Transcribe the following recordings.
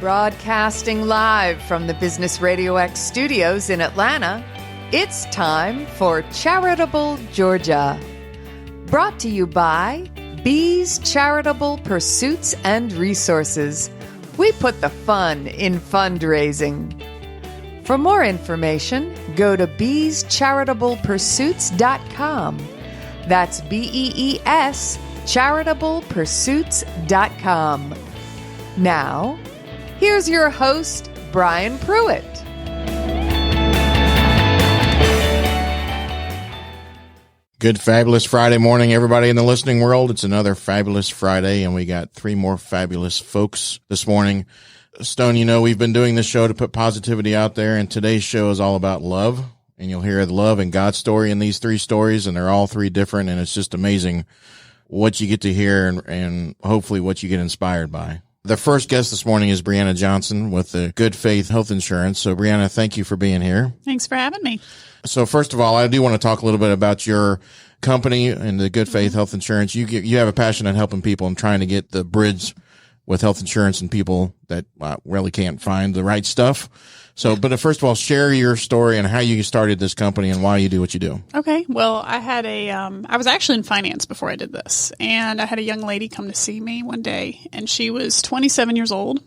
Broadcasting live from the Business RadioX studios in Atlanta, it's time for Charitable Georgia. Brought to you by Bees Charitable Pursuits and Resources. We put the fun in fundraising. For more information, go to beescharitablepursuits.com. That's BEES charitablepursuits.com. Now, here's your host, Brian Pruitt. Good, fabulous Friday morning, everybody in the listening world. It's another fabulous Friday, and we got three more fabulous folks this morning. Stone, you know, we've been doing this show to put positivity out there, and today's show is all about love, and you'll hear the love and God story in these three stories, and they're all three different, and it's just amazing what you get to hear and hopefully what you get inspired by. The first guest this morning is Brianna Johnson with the Good Faith Health Insurance. So, Brianna, thank you for being here. Thanks for having me. So, first of all, I do want to talk a little bit about your company and the Good Faith Health Insurance. You have a passion in helping people and trying to get the bridge with health insurance and people that really can't find the right stuff. So, but first of all, share your story and how you started this company and why you do what you do. Okay. Well, I had I was actually in finance before I did this, and I had a young lady come to see me one day, and she was 27 years old.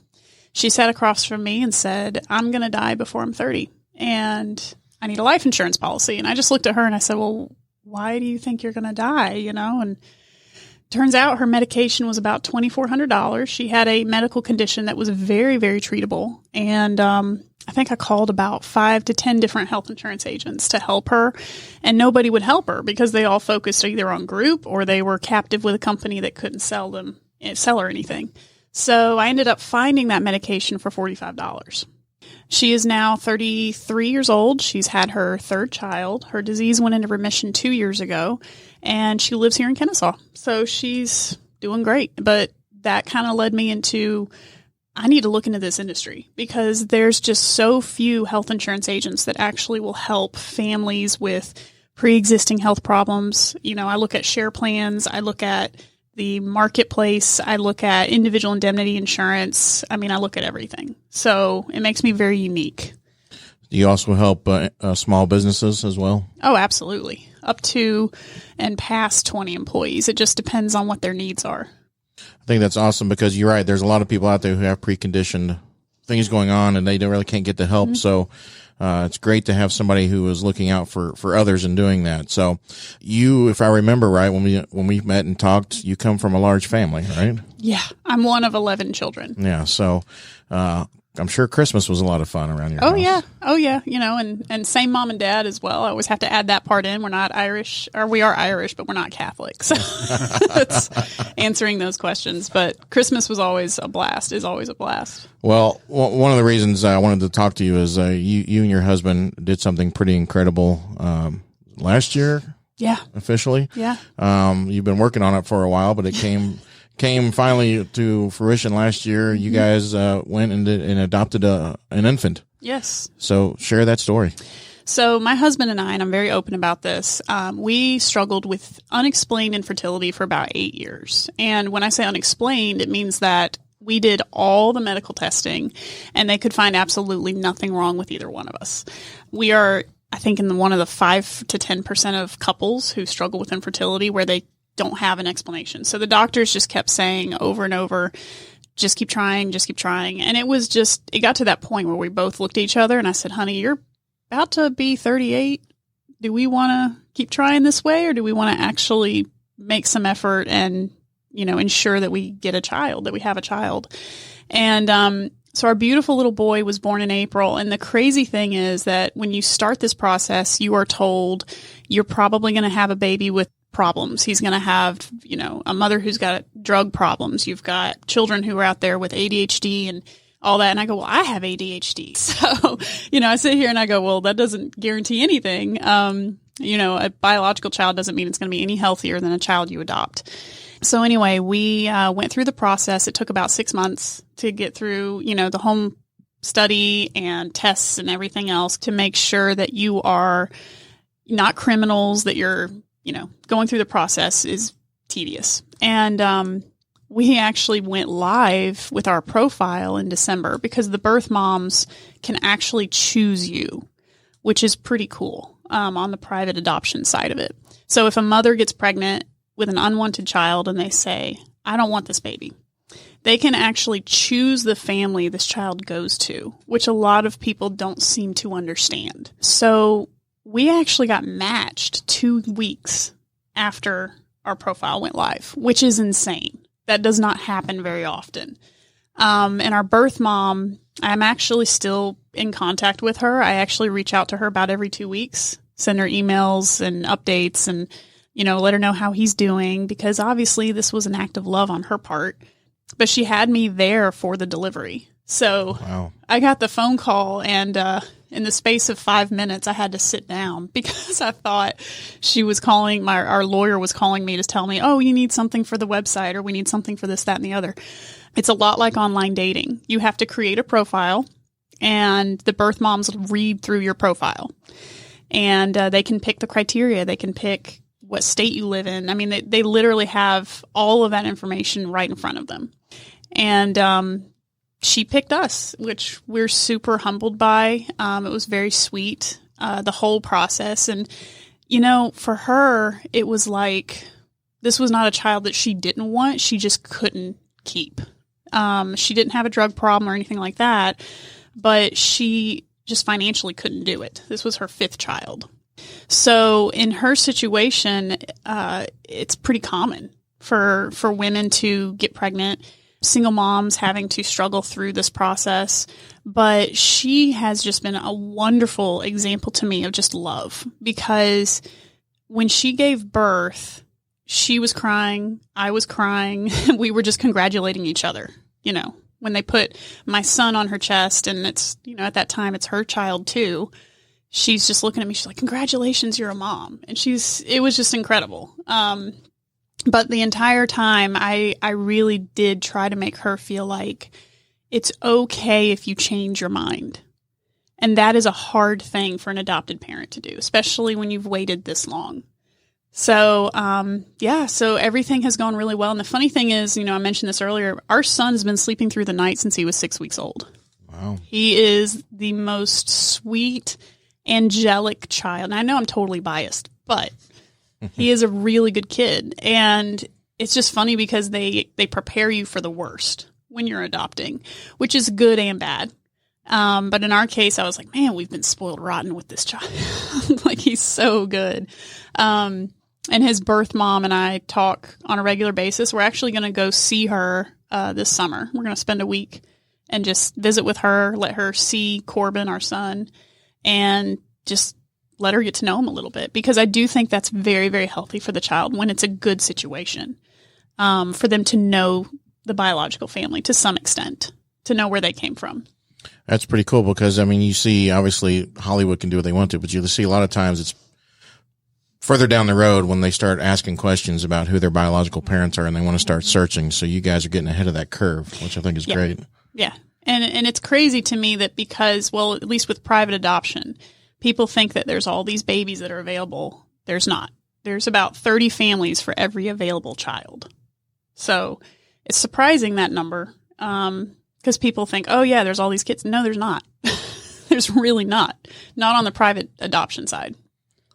She sat across from me and said, "I'm going to die before I'm 30, and I need a life insurance policy." And I just looked at her and I said, "Well, why do you think you're going to die?" You know, and turns out her medication was about $2,400. She had a medical condition that was very, very treatable. And I think I called about 5 to 10 different health insurance agents to help her. And nobody would help her because they all focused either on group or they were captive with a company that couldn't sell her anything. So I ended up finding that medication for $45. She is now 33 years old. She's had her third child. Her disease went into remission 2 years ago, and she lives here in Kennesaw. So she's doing great. But that kind of led me into, I need to look into this industry because there's just so few health insurance agents that actually will help families with pre-existing health problems. You know, I look at share plans. I look at the marketplace. I look at individual indemnity insurance. I mean, I look at everything. So it makes me very unique. Do you also help small businesses as well? Oh, absolutely. Up to and past 20 employees. It just depends on what their needs are. I think that's awesome because you're right. There's a lot of people out there who have preconditioned things going on and they really can't get the help. Mm-hmm. So it's great to have somebody who is looking out for others and doing that. So you, if I remember right, when we met and talked, you come from a large family, right? Yeah. I'm one of 11 children. Yeah. So I'm sure Christmas was a lot of fun around your house. Oh yeah. You know, and same mom and dad as well. I always have to add that part in. We're not Irish, or we are Irish, but we're not Catholic. So it's answering those questions. But Christmas was always a blast, is always a blast. Well, one of the reasons I wanted to talk to you is you and your husband did something pretty incredible last year. Yeah. Officially. Yeah. You've been working on it for a while, but it came finally to fruition last year. You guys went and adopted an infant. Yes. So share that story. So my husband and I'm very open about this. We struggled with unexplained infertility for about 8 years. And when I say unexplained, it means that we did all the medical testing and they could find absolutely nothing wrong with either one of us. We are, I think, in one of the 5 to 10% of couples who struggle with infertility where they don't have an explanation. So the doctors just kept saying over and over, just keep trying, just keep trying. And it got to that point where we both looked at each other and I said, "Honey, you're about to be 38. Do we want to keep trying this way or do we want to actually make some effort and, you know, ensure that we get a child, that we have a child?" And so our beautiful little boy was born in April. And the crazy thing is that when you start this process, you are told you're probably going to have a baby with problems. He's going to have, you know, a mother who's got drug problems. You've got children who are out there with ADHD and all that. And I go, "Well, I have ADHD." So, you know, I sit here and I go, well, that doesn't guarantee anything. You know, a biological child doesn't mean it's going to be any healthier than a child you adopt. So anyway, we went through the process. It took about 6 months to get through, you know, the home study and tests and everything else to make sure that you are not criminals, that you're, you know, going through the process is tedious. And we actually went live with our profile in December because the birth moms can actually choose you, which is pretty cool on the private adoption side of it. So if a mother gets pregnant with an unwanted child and they say, I don't want this baby, they can actually choose the family this child goes to, which a lot of people don't seem to understand. So we actually got matched 2 weeks after our profile went live, which is insane. That does not happen very often. And our birth mom, I'm actually still in contact with her. I actually reach out to her about every 2 weeks, send her emails and updates and, let her know how he's doing, because obviously this was an act of love on her part. But she had me there for the delivery. So wow. I got the phone call, and in the space of 5 minutes, I had to sit down because I thought she was calling, our lawyer was calling me to tell me, oh, you need something for the website, or we need something for this, that, and the other. It's a lot like online dating. You have to create a profile, and the birth moms read through your profile. And they can pick the criteria. They can pick what state you live in. I mean, they literally have all of that information right in front of them. And she picked us, which we're super humbled by. It was very sweet, the whole process. And, for her, it was like, this was not a child that she didn't want. She just couldn't keep. She didn't have a drug problem or anything like that, but she just financially couldn't do it. This was her 5th child. So in her situation, it's pretty common for women to get pregnant, single moms having to struggle through this process. But she has just been a wonderful example to me of just love, because when she gave birth, she was crying, I was crying, we were just congratulating each other. When they put my son on her chest, and it's, at that time it's her child too, she's just looking at me. She's like, congratulations, you're a mom. And it was just incredible. But the entire time I really did try to make her feel like it's okay if you change your mind. And that is a hard thing for an adopted parent to do, especially when you've waited this long. So, so everything has gone really well. And the funny thing is, I mentioned this earlier, our son has been sleeping through the night since he was 6 weeks old. Wow. He is the most sweet, angelic child. And I know I'm totally biased, but he is a really good kid. And it's just funny because they prepare you for the worst when you're adopting, which is good and bad. But in our case, I was like, man, we've been spoiled rotten with this child. Like, he's so good. And his birth mom and I talk on a regular basis. We're actually going to go see her this summer. We're going to spend a week and just visit with her, let her see Corbin, our son, and just let her get to know him a little bit, because I do think that's very, very healthy for the child when it's a good situation, for them to know the biological family to some extent, to know where they came from. That's pretty cool, because, you see, obviously, Hollywood can do what they want to, but you see a lot of times it's further down the road when they start asking questions about who their biological parents are, and they want to start searching. So you guys are getting ahead of that curve, which I think is great. Yeah. And it's crazy to me that because, well, at least with private adoption, people think that there's all these babies that are available. There's not. There's about 30 families for every available child. So it's surprising, that number, because people think, oh, yeah, there's all these kids. No, there's not. There's really not. Not on the private adoption side.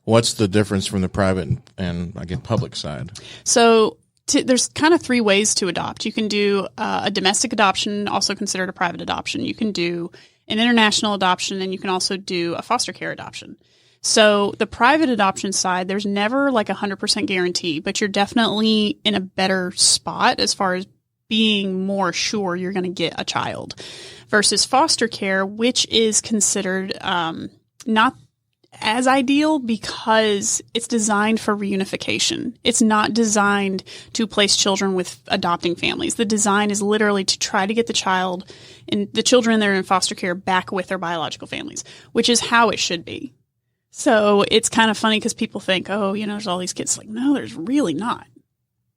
What's the difference from the private and I guess, public side? So there's kind of 3 ways to adopt. You can do a domestic adoption, also considered a private adoption. You can do an international adoption, and you can also do a foster care adoption. So the private adoption side, there's never like 100% guarantee, but you're definitely in a better spot as far as being more sure you're going to get a child, versus foster care, which is considered not as ideal because it's designed for reunification. It's not designed to place children with adopting families. The design is literally to try to get the child and the children that are in foster care back with their biological families, which is how it should be. So it's kind of funny because people think, oh, there's all these kids. Like, no, there's really not.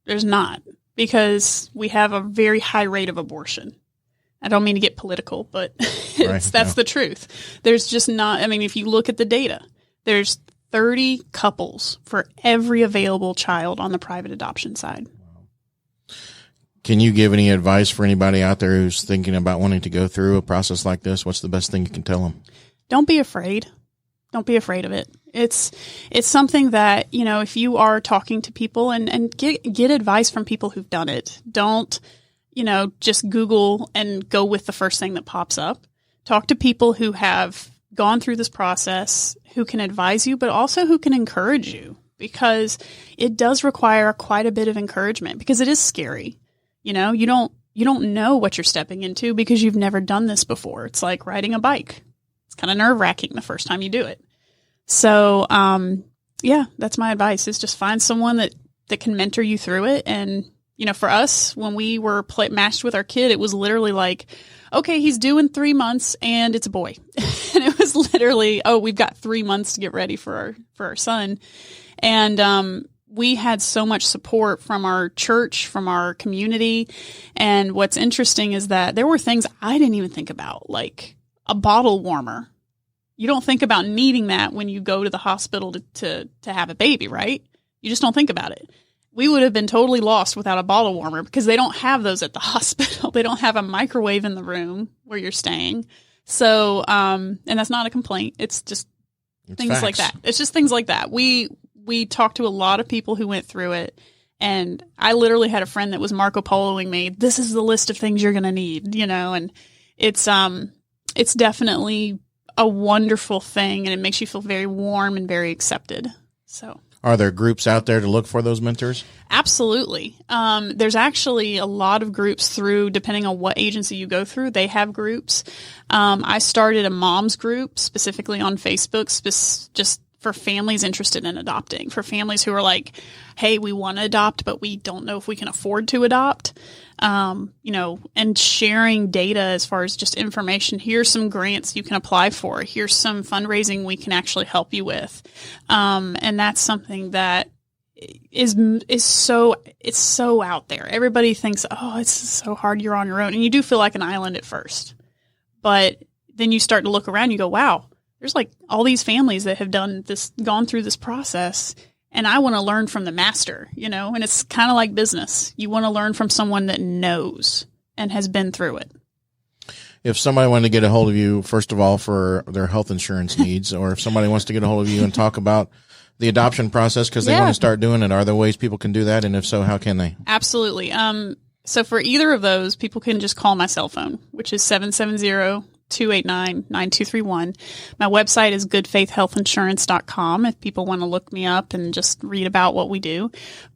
There's not, because we have a very high rate of abortion. I don't mean to get political, but that's the truth. There's just not, if you look at the data, there's 30 couples for every available child on the private adoption side. Can you give any advice for anybody out there who's thinking about wanting to go through a process like this? What's the best thing you can tell them? Don't be afraid. Don't be afraid of it. It's something that, if you are talking to people and get advice from people who've done it, don't, just Google and go with the first thing that pops up. Talk to people who have gone through this process, who can advise you, but also who can encourage you, because it does require quite a bit of encouragement, because it is scary. You don't know what you're stepping into because you've never done this before. It's like riding a bike. It's kind of nerve-wracking the first time you do it. So, that's my advice, is just find someone that can mentor you through it. And, for us, when we were matched with our kid, it was literally like, okay, he's due in 3 months and it's a boy. And it was literally, we've got 3 months to get ready for our son. And, we had so much support from our church, from our community. And what's interesting is that there were things I didn't even think about, like a bottle warmer. You don't think about needing that when you go to the hospital to have a baby, right? You just don't think about it. We would have been totally lost without a bottle warmer, because they don't have those at the hospital. They don't have a microwave in the room where you're staying. So, and that's not a complaint. It's just things facts. Like that. It's just things like that. We talked to a lot of people who went through it, and I literally had a friend that was Marco Poloing me. This is the list of things you're going to need, and it's definitely a wonderful thing, and it makes you feel very warm and very accepted. So, are there groups out there to look for those mentors? Absolutely. There's actually a lot of groups depending on what agency you go through, they have groups. I started a mom's group specifically on Facebook, just for families interested in adopting, for families who are like, hey, we want to adopt, but we don't know if we can afford to adopt, and sharing data as far as just information. Here's some grants you can apply for. Here's some fundraising we can actually help you with. And that's something that is so out there. Everybody thinks, it's so hard, you're on your own. And you do feel like an island at first, but then you start to look around, you go, wow, there's like all these families that have gone through this process, and I want to learn from the master, and it's kind of like business. You want to learn from someone that knows and has been through it. If somebody wanted to get a hold of you, first of all, for their health insurance needs, or if somebody wants to get a hold of you and talk about the adoption process because they want to start doing it, are there ways people can do that? And if so, how can they? Absolutely. So for either of those, people can just call my cell phone, which is 770-289-9231. My website is goodfaithhealthinsurance.com if people want to look me up and just read about what we do.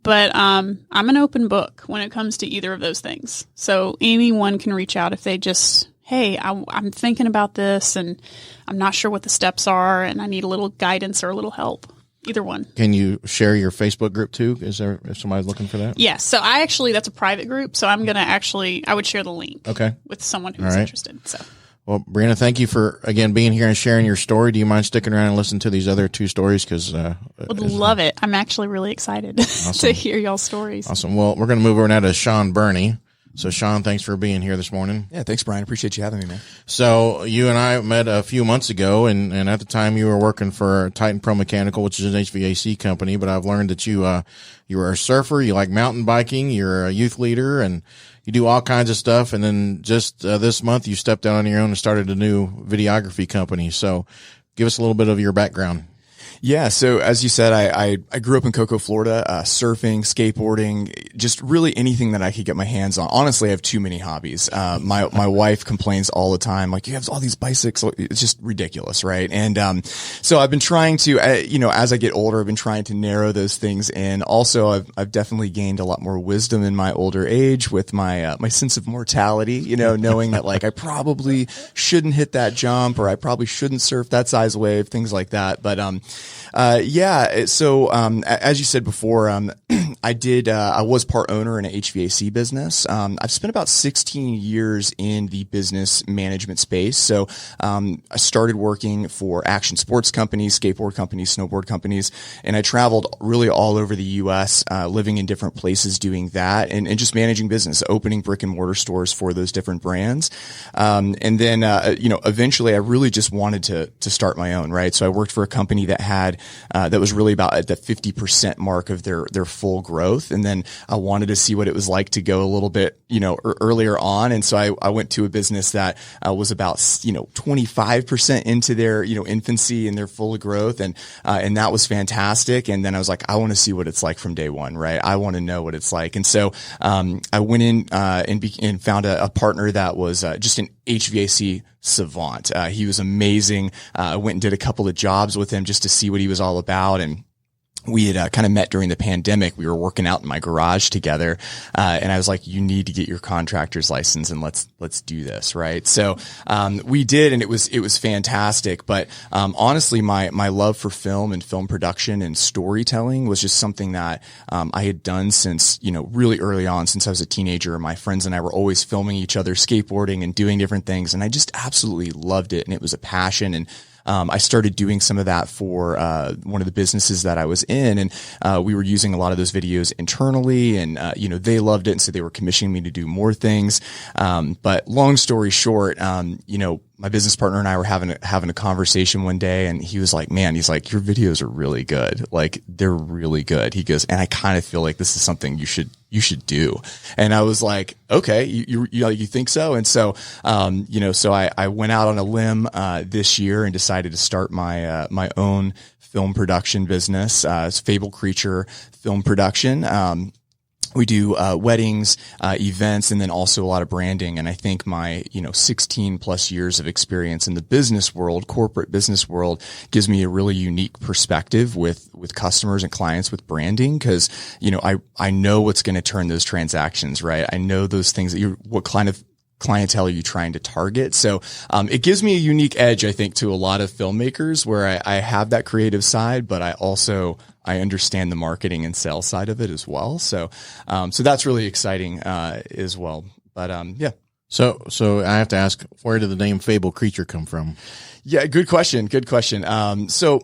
But I'm an open book when it comes to either of those things. So anyone can reach out if they just, hey, I'm thinking about this and I'm not sure what the steps are and I need a little guidance or a little help. Either one. Can you share your Facebook group too? If somebody's looking for that? Yes. So that's a private group. So I'm going to I would share the link with someone who's interested. So. Well, Brianna, thank you for, again, being here and sharing your story. Do you mind sticking around and listening to these other two stories? Would love it. I'm actually really excited to hear y'all's stories. Awesome. Well, we're going to move over now to Sean Berney. So, Sean, thanks for being here this morning. Yeah, thanks, Brian. Appreciate you having me, man. So, you and I met a few months ago, and at the time you were working for Titan Pro Mechanical, which is an HVAC company, but I've learned that you were a surfer, you like mountain biking, you're a youth leader, and you do all kinds of stuff. And then just this month, you stepped out on your own and started a new videography company. So, give us a little bit of your background. Yeah. So as you said, I grew up in Cocoa, Florida, surfing, skateboarding, just really anything that I could get my hands on. Honestly, I have too many hobbies. My wife complains all the time, like, you have all these bicycles. It's just ridiculous. Right. And, so I've been trying to, as I get older, I've been trying to narrow those things in. Also, I've definitely gained a lot more wisdom in my older age with my sense of mortality, knowing that like I probably shouldn't hit that jump or I probably shouldn't surf that size wave, things like that. But, so, as you said before, I was part owner in an HVAC business. I've spent about 16 years in the business management space. So, I started working for action sports companies, skateboard companies, snowboard companies, and I traveled really all over the U.S., living in different places doing that and just managing business, opening brick and mortar stores for those different brands. And then, eventually I really just wanted to start my own, right? So I worked for a company that had that was really about at the 50% mark of their full growth. And then I wanted to see what it was like to go a little bit, earlier on. And so I went to a business that was about, 25% into their, infancy and their full growth. And that was fantastic. And then I was like, I want to see what it's like from day one, right? I want to know what it's like. And so, I went in, and found a partner that was, just an HVAC savant. He was amazing. I went and did a couple of jobs with him just to see what he was all about. And we had kind of met during the pandemic. We were working out in my garage together. And I was like, you need to get your contractor's license and let's do this. Right. So, we did, and it was fantastic. But, honestly, my love for film and film production and storytelling was just something that, I had done since, really early on, since I was a teenager. My friends and I were always filming each other, skateboarding and doing different things. And I just absolutely loved it. And it was a passion. And I started doing some of that for one of the businesses that I was in, and we were using a lot of those videos internally, and they loved it, and so they were commissioning me to do more things. But long story short, my business partner and I were having a conversation one day, and he was like, "Man, he's like, your videos are really good. Like, they're really good." He goes, "And I kind of feel like this is something you should do." And I was like, "Okay, you think so?" And so, so I went out on a limb this year and decided to start my own film production business. It's Fable Creature Film Production. We do weddings, events, and then also a lot of branding. And I think my 16 plus years of experience in the business world, corporate business world, gives me a really unique perspective with customers and clients with branding, because I know what's going to turn those transactions, right? I know those things that what kind of clientele are you trying to target? So it gives me a unique edge, I think, to a lot of filmmakers, where I have that creative side, but I understand the marketing and sales side of it as well. So that's really exciting as well. But yeah. So I have to ask, where did the name Fable Creature come from? Yeah, good question. So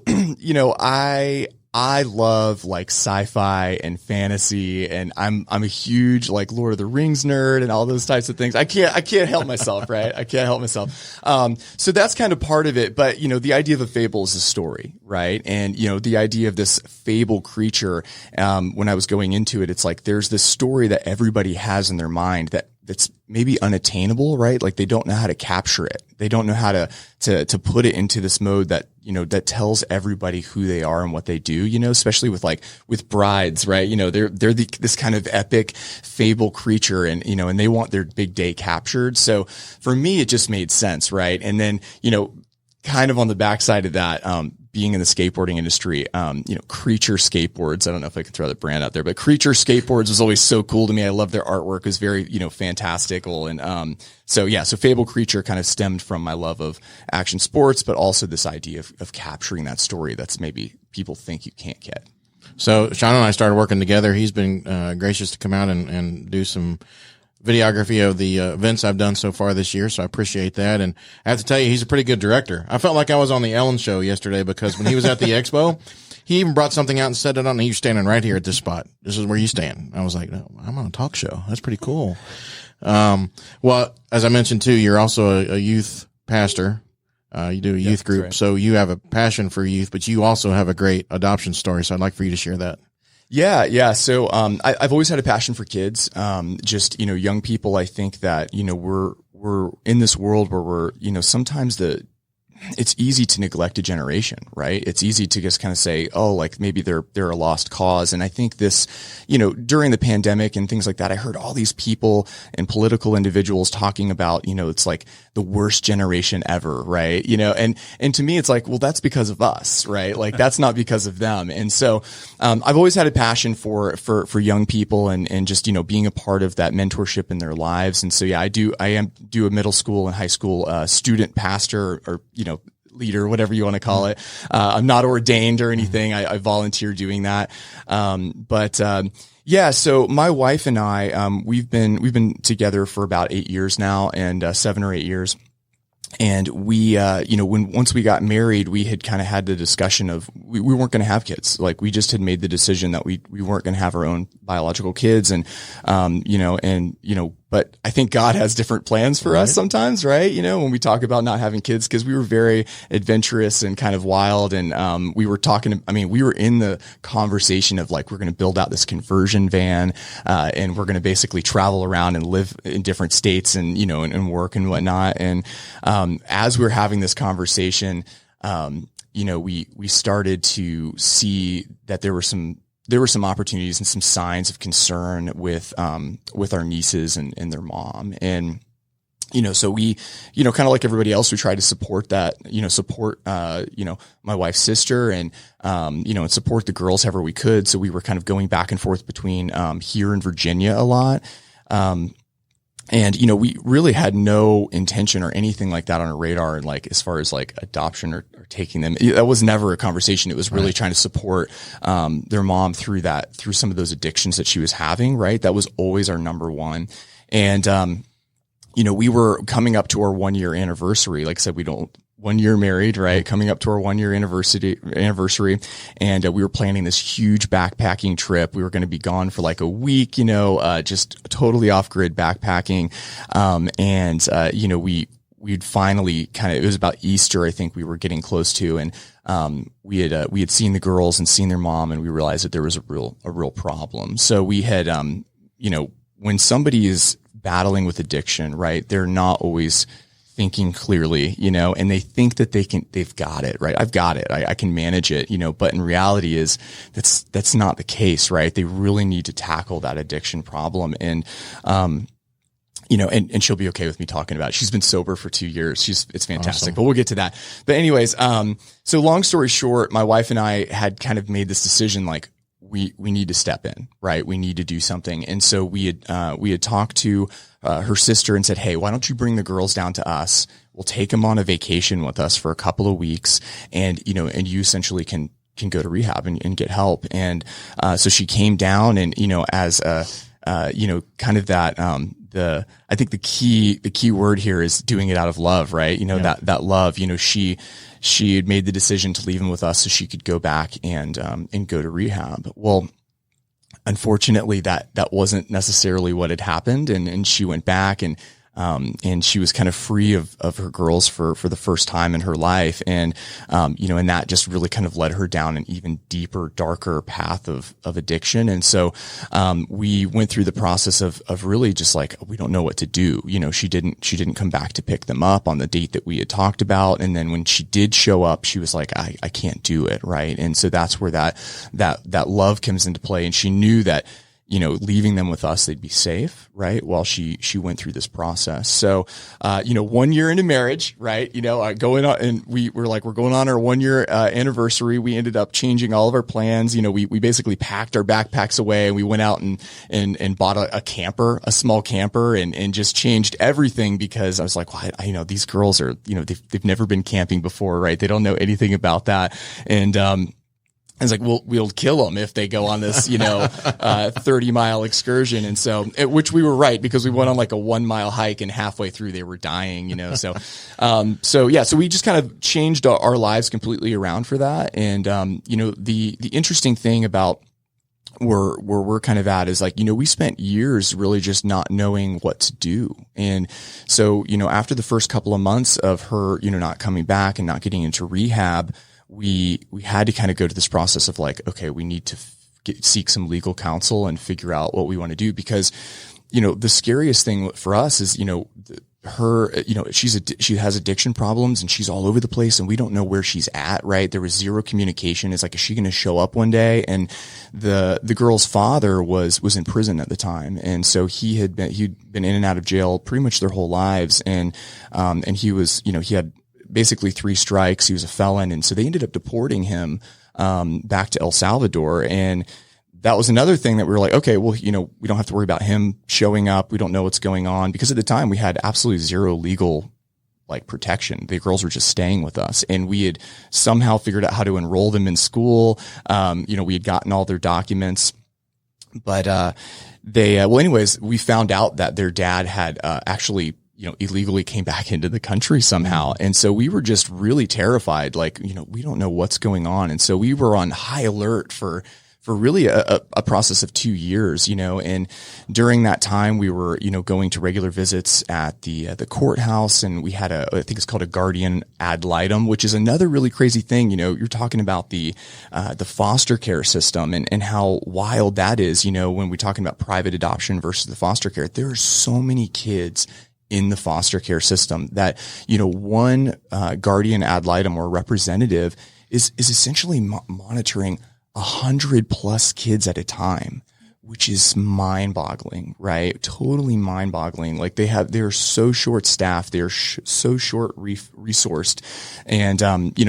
I love like sci-fi and fantasy, and I'm a huge like Lord of the Rings nerd and all those types of things. I can't help myself, right? I can't help myself. So that's kind of part of it. But the idea of a fable is a story, right? And the idea of this fable creature, when I was going into it, it's like there's this story that everybody has in their mind that's maybe unattainable, right? Like they don't know how to capture it. They don't know how to put it into this mode that, that tells everybody who they are and what they do, especially with brides, right? They're this kind of epic fable creature, and, and they want their big day captured. So for me, it just made sense, right? And then, kind of on the backside of that, being in the skateboarding industry, Creature Skateboards. I don't know if I could throw that brand out there, but Creature Skateboards was always so cool to me. I love their artwork. It was very, fantastical. And, so Fable Creature kind of stemmed from my love of action sports, but also this idea of capturing that story that's maybe people think you can't get. So Sean and I started working together. He's been gracious to come out and do some videography of the events I've done so far this year. So I appreciate that. And I have to tell you, he's a pretty good director. I felt like I was on the Ellen show yesterday, because when he was at the expo, he even brought something out and set it on, and he was standing right here at this spot. This is where you stand. I was like, no, I'm on a talk show. That's pretty cool. Well, as I mentioned too, you're also a youth pastor. You do a youth group. Right. So you have a passion for youth, but you also have a great adoption story. So I'd like for you to share that. Yeah. So, I've always had a passion for kids. Just, young people. I think that, we're in this world where we're, sometimes it's easy to neglect a generation, right? It's easy to just kind of say, oh, like maybe they're a lost cause. And I think this, during the pandemic and things like that, I heard all these people and political individuals talking about, it's like the worst generation ever, right? And to me, it's like, well, that's because of us, right? Like that's not because of them. And so, I've always had a passion for young people and just, being a part of that mentorship in their lives. And so, yeah, I do a middle school and high school, student pastor or leader, whatever you want to call it. I'm not ordained or anything. I volunteer doing that. So my wife and I, we've been together for about 8 years now, and 7 or 8 years. And we, once we got married, we had kind of had the discussion of we weren't going to have kids. Like we just had made the decision that we weren't going to have our own biological kids. And, But I think God has different plans for us sometimes, right? You know, when we talk about not having kids, because we were very adventurous and kind of wild. And we were we were in the conversation of like, we're going to build out this conversion van, and we're going to basically travel around and live in different states and, you know, and work and whatnot. And as we were having this conversation, you know, we started to see that there were some opportunities and some signs of concern with our nieces and their mom. And, you know, so we, you know, kind of like everybody else, we tried to support that, you know, my wife's sister and, you know, and support the girls however we could. So we were kind of going back and forth between, here in Virginia a lot. And, you know, we really had no intention or anything like that on our radar. And like, as far as like adoption or taking them, that was never a conversation. It was really trying to support, their mom through some of those addictions that she was having. Right. That was always our number one. And, you know, we were coming up to our 1 year anniversary. Like I said, 1 year married, right? Coming up to our 1 year anniversary. And we were planning this huge backpacking trip. We were going to be gone for like a week, you know, just totally off grid backpacking. And, you know, we'd finally it was about Easter, I think we were getting close to. And, we had seen the girls and seen their mom, and we realized that there was a real problem. So we had, you know, when somebody is battling with addiction, right, they're not always thinking clearly, you know, and they think that they've got it, right? I've got it. I can manage it, you know, but in reality is that's not the case, right? They really need to tackle that addiction problem. And, you know, and she'll be okay with me talking about it. She's been sober for 2 years. It's fantastic, but we'll get to that. But anyways, so long story short, my wife and I had kind of made this decision, like, we need to step in, right? We need to do something. And so we had talked to her sister and said, hey, why don't you bring the girls down to us? We'll take them on a vacation with us for a couple of weeks. And, you know, and you essentially can go to rehab and get help. And, so she came down and, you know, as you know, kind of that, I think the key word here is doing it out of love, right? You know, that love, you know, she had made the decision to leave him with us so she could go back and go to rehab. Well, unfortunately that wasn't necessarily what had happened. And she went back and she was kind of free of her girls for the first time in her life. And, you know, and that just really kind of led her down an even deeper, darker path of addiction. And so, we went through the process of really just like, we don't know what to do. You know, she didn't come back to pick them up on the date that we had talked about. And then when she did show up, she was like, I can't do it. Right. And so that's where that love comes into play. And she knew that, you know, leaving them with us, they'd be safe, right? While she went through this process. So, you know, 1 year into marriage, right? You know, going on, and we're going on our 1 year anniversary. We ended up changing all of our plans. You know, we basically packed our backpacks away and we went out and bought a small camper and just changed everything because I was like, well, you know, these girls are, you know, they've never been camping before, right? They don't know anything about that. And, I was like, we'll kill them if they go on this, you know, 30-mile excursion. And so, which we were right, because we went on like a 1 mile hike and halfway through they were dying, you know? So, so we just kind of changed our lives completely around for that. And, you know, the interesting thing about where we're kind of at is like, you know, we spent years really just not knowing what to do. And so, you know, after the first couple of months of her, you know, not coming back and not getting into rehab, we had to kind of go to this process of like, okay, we need to seek some legal counsel and figure out what we want to do. Because, you know, the scariest thing for us is, you know, her, you know, she has addiction problems and she's all over the place and we don't know where she's at, right? There was zero communication. It's like, is she going to show up one day? And the girl's father was in prison at the time. And so he'd been in and out of jail pretty much their whole lives. And he was, you know, he had basically 3 strikes. He was a felon. And so they ended up deporting him, back to El Salvador. And that was another thing that we were like, okay, well, you know, we don't have to worry about him showing up. We don't know what's going on because at the time we had absolutely zero legal like protection. The girls were just staying with us and we had somehow figured out how to enroll them in school. You know, we had gotten all their documents, but, well, anyways, we found out that their dad had, actually, you know, illegally came back into the country somehow. And so we were just really terrified. Like, you know, we don't know what's going on. And so we were on high alert for really a process of 2 years, and during that time we were, going to regular visits at the courthouse, and we had I think it's called a guardian ad litem, which is another really crazy thing. You're talking about the foster care system and how wild that is, when we're talking about private adoption versus the foster care. There are so many kids in the foster care system that, one guardian ad litem or representative is essentially monitoring 100+ kids at a time, which is mind-boggling, right? Totally mind-boggling. Like they're so short-staffed, they're so short-resourced, and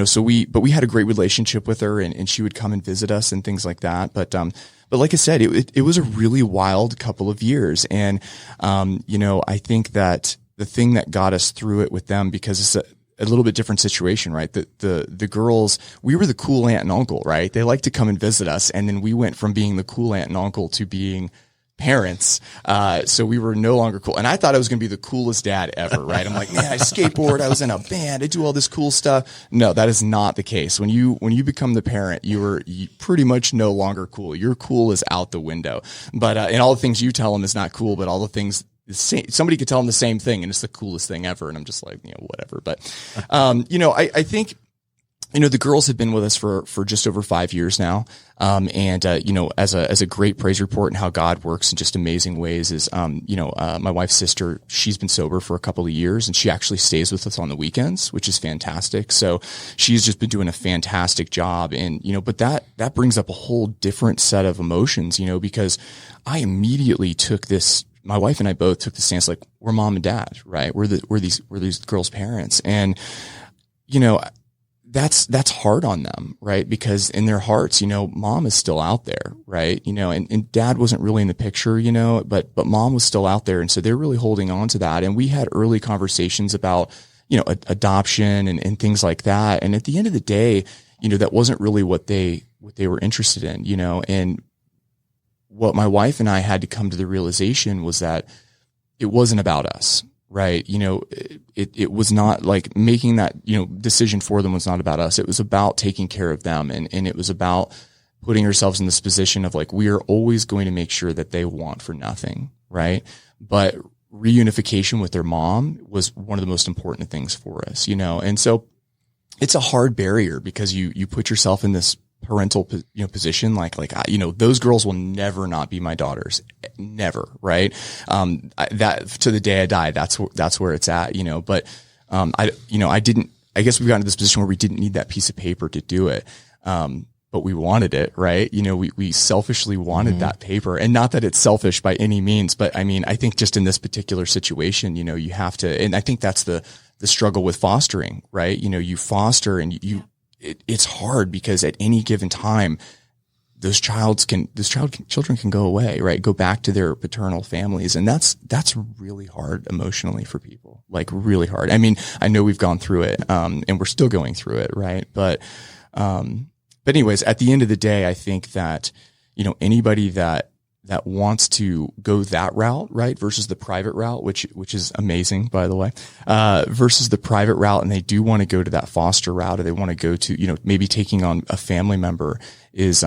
so we had a great relationship with her, and she would come and visit us and things like that. But like I said, it was a really wild couple of years, and I think that the thing that got us through it with them, because it's a little bit different situation, right? The girls, we were the cool aunt and uncle, right? They like to come and visit us. And then we went from being the cool aunt and uncle to being parents. So we were no longer cool. And I thought I was going to be the coolest dad ever, right? I'm like, man, I skateboard. I was in a band. I do all this cool stuff. No, that is not the case. When you become the parent, you pretty much no longer cool. Your cool is out the window. But, and all the things you tell them is not cool, but all the things, somebody could tell them the same thing and it's the coolest thing ever. And I'm just like, whatever. But, I think, the girls have been with us for just over 5 years now. As a great praise report and how God works in just amazing ways is, my wife's sister, she's been sober for a couple of years and she actually stays with us on the weekends, which is fantastic. So she's just been doing a fantastic job. And, but that brings up a whole different set of emotions, because I immediately took this. My wife and I both took the stance like we're mom and dad, right? We're these girls' parents, and that's hard on them, right? Because in their hearts, mom is still out there, right? And dad wasn't really in the picture, but mom was still out there, and so they're really holding on to that. And we had early conversations about adoption and things like that. And at the end of the day, that wasn't really what they were interested in, and what my wife and I had to come to the realization was that it wasn't about us, right? It was not like making that, decision for them was not about us. It was about taking care of them. And it was about putting ourselves in this position of like, we are always going to make sure that they want for nothing, right? But reunification with their mom was one of the most important things for us, and so it's a hard barrier because you put yourself in this parental, position, like, those girls will never not be my daughters. Never. Right. That to the day I die, that's where it's at, but, I guess we've gotten to this position where we didn't need that piece of paper to do it. But we wanted it, right? We selfishly wanted that paper, and not that it's selfish by any means, but I mean, I think just in this particular situation, you have to, and I think that's the struggle with fostering, right? You foster and it's hard because at any given time, children can go away, right? Go back to their paternal families. And that's really hard emotionally for people, like really hard. I mean, I know we've gone through it, and we're still going through it. Right. But anyways, at the end of the day, I think that, anybody that wants to go that route, right, versus the private route, which is amazing, by the way, versus the private route, and they do want to go to that foster route, or they want to go to, maybe taking on a family member, is,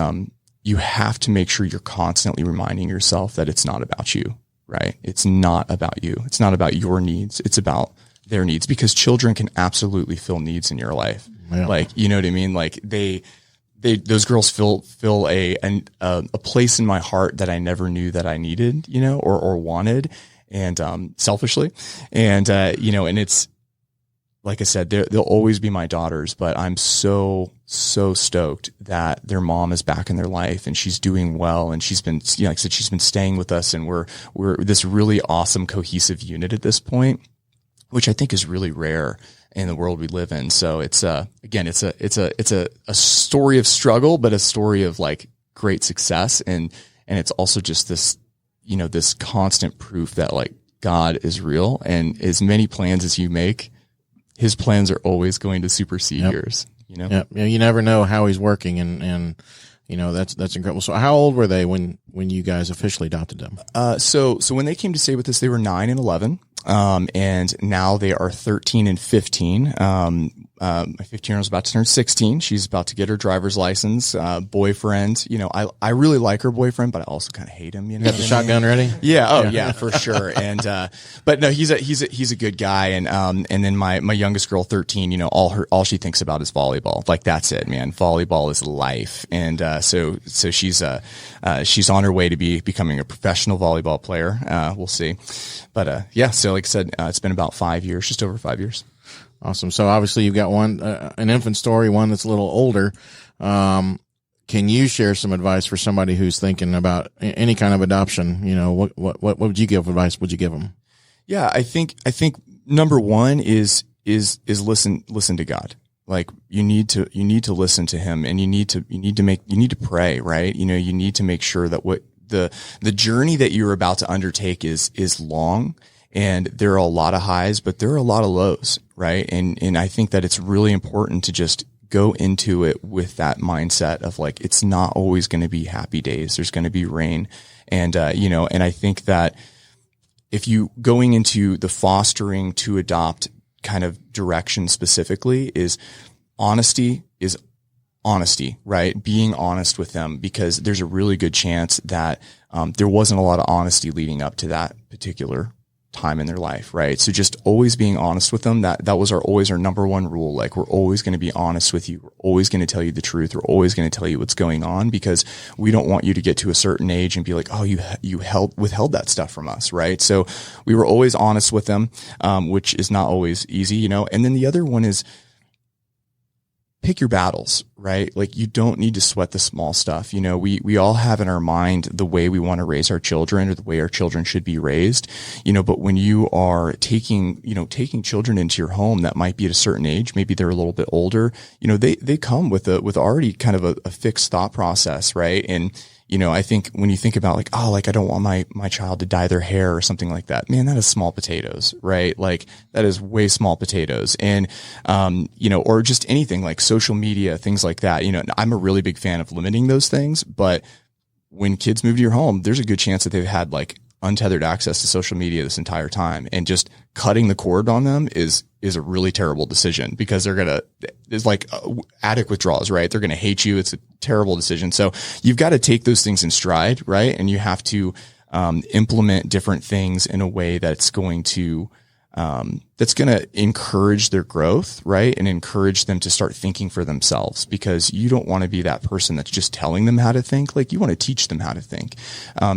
you have to make sure you're constantly reminding yourself that it's not about you, right? It's not about you. It's not about your needs. It's about their needs, because children can absolutely fill needs in your life. Yeah. Like, you know what I mean? Like those girls fill a place in my heart that I never knew that I needed, or wanted, and selfishly, and and it's like I said, they'll always be my daughters, but I'm so stoked that their mom is back in their life and she's doing well, and she's been, like I said, she's been staying with us, and we're this really awesome cohesive unit at this point, which I think is really rare in the world we live in. So it's again, it's a story of struggle, but a story of like great success. And it's also just this, this constant proof that like God is real, and as many plans as you make, his plans are always going to supersede yours, Yeah. You never know how he's working, and that's incredible. So how old were they when you guys officially adopted them? So when they came to stay with us, they were 9 and 11. And now they are 13 and 15. my 15-year-old's about to turn 16. She's about to get her driver's license. Boyfriend, I really like her boyfriend, but I also kind of hate him. You got the shotgun ready? Yeah. Oh yeah, for sure. And, but no, he's a good guy. And then my youngest girl, 13, all she thinks about is volleyball. Like that's it, man. Volleyball is life. And, so she's on her way to becoming a professional volleyball player. We'll see. But, yeah, so like I said, it's been about 5 years, just over 5 years. Awesome. So obviously you've got one, an infant story, one that's a little older. Can you share some advice for somebody who's thinking about any kind of adoption? What would you give advice? Would you give them? Yeah, I think number one is listen to God. Like you need to listen to him, and you need to pray, right? You need to make sure that what the journey that you're about to undertake is long, and there are a lot of highs, but there are a lot of lows, right? And I think that it's really important to just go into it with that mindset of like, it's not always going to be happy days. There's going to be rain. And, and I think that if you going into the fostering to adopt kind of direction specifically is honesty, right? Being honest with them, because there's a really good chance that there wasn't a lot of honesty leading up to that particular time in their life, right? So just always being honest with them. That was always our number one rule. Like we're always going to be honest with you. We're always going to tell you the truth. We're always going to tell you what's going on, because we don't want you to get to a certain age and be like, oh, you withheld that stuff from us, right? So we were always honest with them, which is not always easy, And then the other one is pick your battles, right? Like you don't need to sweat the small stuff. We all have in our mind the way we want to raise our children or the way our children should be raised, but when you are taking children into your home that might be at a certain age, maybe they're a little bit older, they come with already kind of a fixed thought process, right? And, I think when you think about I don't want my child to dye their hair or something like that, man, that is small potatoes, right? Like that is way small potatoes. And, or just anything like social media, things like that. I'm a really big fan of limiting those things, but when kids move to your home, there's a good chance that they've had untethered access to social media this entire time, and just cutting the cord on them is a really terrible decision, because it's like addict withdrawals, right? They're going to hate you. It's a terrible decision. So you've got to take those things in stride, right? And you have to implement different things in a way that's going to encourage their growth, right? And encourage them to start thinking for themselves, because you don't want to be that person that's just telling them how to think. Like you want to teach them how to think,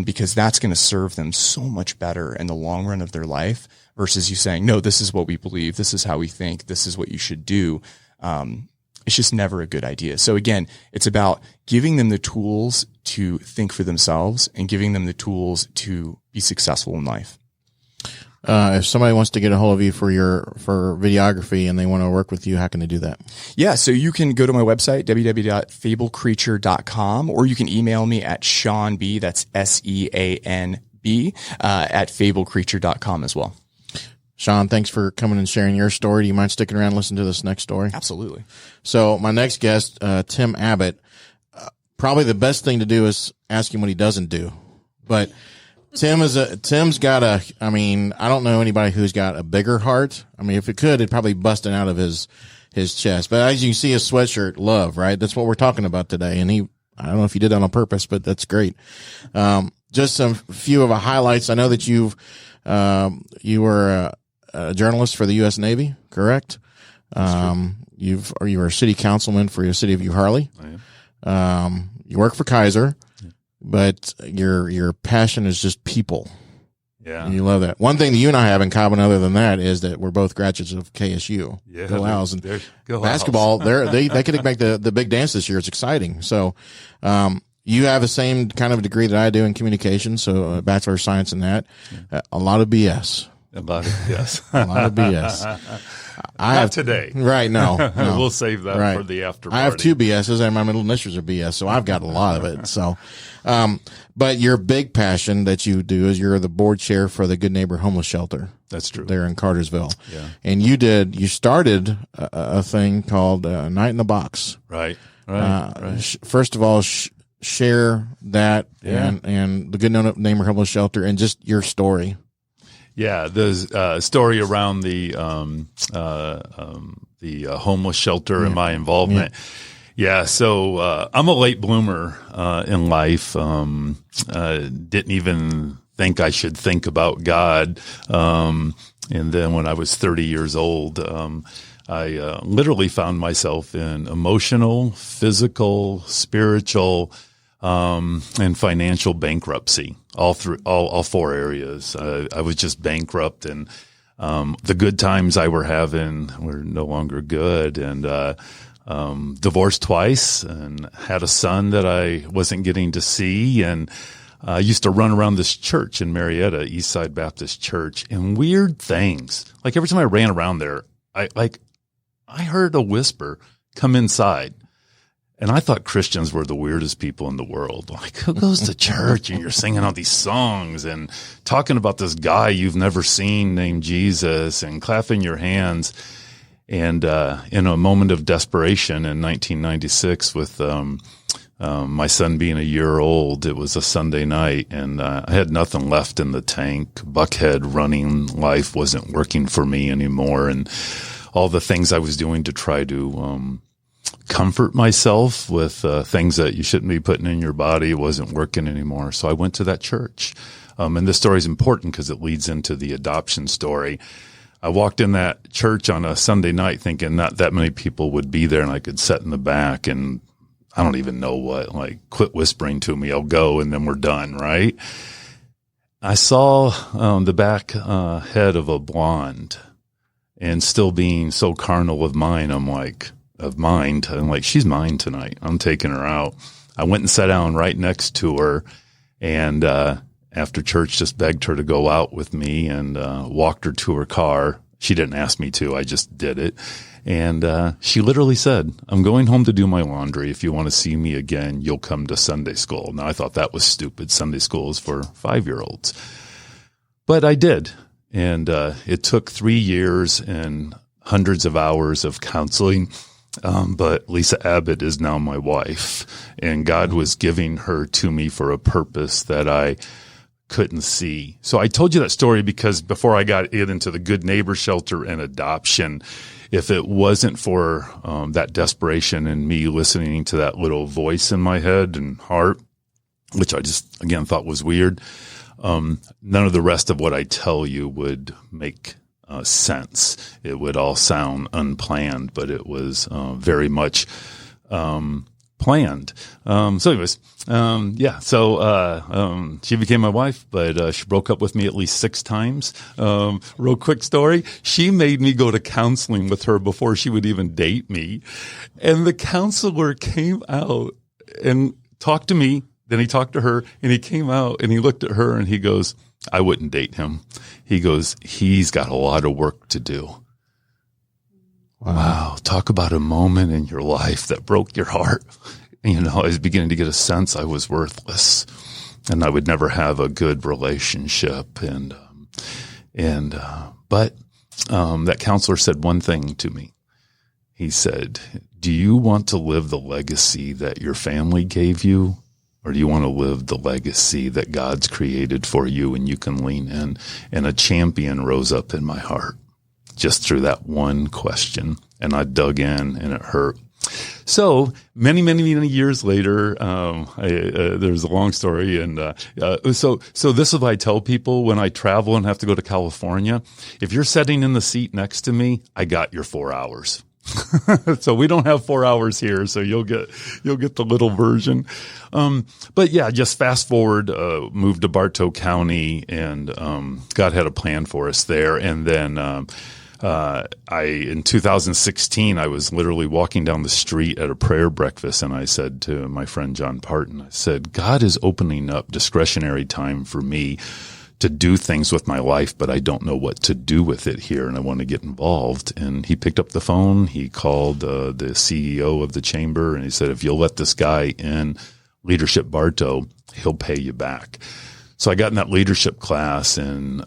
because that's going to serve them so much better in the long run of their life, versus you saying, no, this is what we believe. This is how we think. This is what you should do. It's just never a good idea. So again, it's about giving them the tools to think for themselves and giving them the tools to be successful in life. If somebody wants to get a hold of you for videography and they want to work with you, how can they do that? Yeah. So you can go to my website, www.fablecreature.com, or you can email me at SeanB, that's SEANB, at fablecreature.com as well. Sean, thanks for coming and sharing your story. Do you mind sticking around and listening to this next story? Absolutely. So my next guest, Tim Abbot, probably the best thing to do is ask him what he doesn't do, but Tim's got I don't know anybody who's got a bigger heart. I mean, if it could, it'd probably busting out of his chest. But as you can see, his sweatshirt, love, right? That's what we're talking about today. And I don't know if he did that on purpose, but that's great. Just some few of the highlights. I know that you were a journalist for the U.S. Navy, correct? You were a city councilman for your city of Harley. I am. You work for Kaiser. But your passion is just people. Yeah. And you love that. One thing that you and I have in common other than that is that we're both graduates of KSU. Yeah. Go Owls. And go basketball, they could make the big dance this year. It's exciting. So, you have the same kind of degree that I do in communication. So a Bachelor of Science in that. A lot of BS. Yes. A lot of BS. Not today. Right. No. We'll save that for the after party. I have two BSs and my middle initials are BS. So I've got a lot of it. So, but your big passion that you do is you're the board chair for the Good Neighbor Homeless Shelter. That's true. There in Cartersville. Yeah. And you started a thing called Night in the Box. Right. First of all, share that and the Good Neighbor Homeless Shelter and just your story. Yeah, there's a story around the the homeless shelter and my involvement. Yeah. So, I'm a late bloomer, in life. Didn't even think I should think about God. And then when I was 30 years old, I literally found myself in emotional, physical, spiritual, and financial bankruptcy, all four areas. I was just bankrupt, and the good times I were having were no longer good, and divorced twice, and had a son that I wasn't getting to see, and I used to run around this church in Marietta, Eastside Baptist Church, and weird things. Like every time I ran around there, I heard a whisper come inside. And I thought Christians were the weirdest people in the world. Like, who goes to church and you're singing all these songs and talking about this guy you've never seen named Jesus and clapping your hands? And in a moment of desperation in 1996 with my son being a year old, it was a Sunday night, and I had nothing left in the tank. Buckhead running life wasn't working for me anymore, and all the things I was doing to try to comfort myself with things that you shouldn't be putting in your body wasn't working anymore. So I went to that church. And this story is important because it leads into the adoption story. I walked in that church on a Sunday night thinking not that many people would be there and I could sit in the back and I don't even know what, like, quit whispering to me, I'll go and then we're done, right? I saw the back head of a blonde, and still being so carnal of mind, I'm like, she's mine tonight. I'm taking her out. I went and sat down right next to her, and after church just begged her to go out with me and walked her to her car. She didn't ask me to. I just did it. And she literally said, I'm going home to do my laundry. If you want to see me again, you'll come to Sunday school. Now, I thought that was stupid. Sunday school is for 5-year-olds. But I did. And it took 3 years and hundreds of hours of counseling. But Lisa Abbot is now my wife, and God was giving her to me for a purpose that I couldn't see. So I told you that story because before I got into the Good Neighbor Shelter and adoption, if it wasn't for that desperation and me listening to that little voice in my head and heart, which I just, again, thought was weird, none of the rest of what I tell you would make sense. It would all sound unplanned, but it was very much planned. So anyways, she became my wife, but she broke up with me at least 6 times. Real quick story. She made me go to counseling with her before she would even date me. And the counselor came out and talked to me. Then he talked to her, and he came out and he looked at her and he goes, I wouldn't date him. He goes, he's got a lot of work to do. Wow. Talk about a moment in your life that broke your heart. You know, I was beginning to get a sense I was worthless and I would never have a good relationship. But that counselor said one thing to me. He said, do you want to live the legacy that your family gave you? Or do you want to live the legacy that God's created for you and you can lean in? And a champion rose up in my heart just through that one question. And I dug in and it hurt. So many, many, many years later, there's a long story. And so this is what I tell people when I travel and have to go to California. If you're sitting in the seat next to me, I got your 4 hours. So we don't have 4 hours here, so you'll get the little version. But yeah, just fast forward, moved to Bartow County, and God had a plan for us there. And then in 2016, I was literally walking down the street at a prayer breakfast, and I said to my friend John Parton, I said, God is opening up discretionary time for me to do things with my life, but I don't know what to do with it here, and I want to get involved. And he picked up the phone. He called the CEO of the chamber, and he said, if you'll let this guy in Leadership Bartow, he'll pay you back. So I got in that leadership class and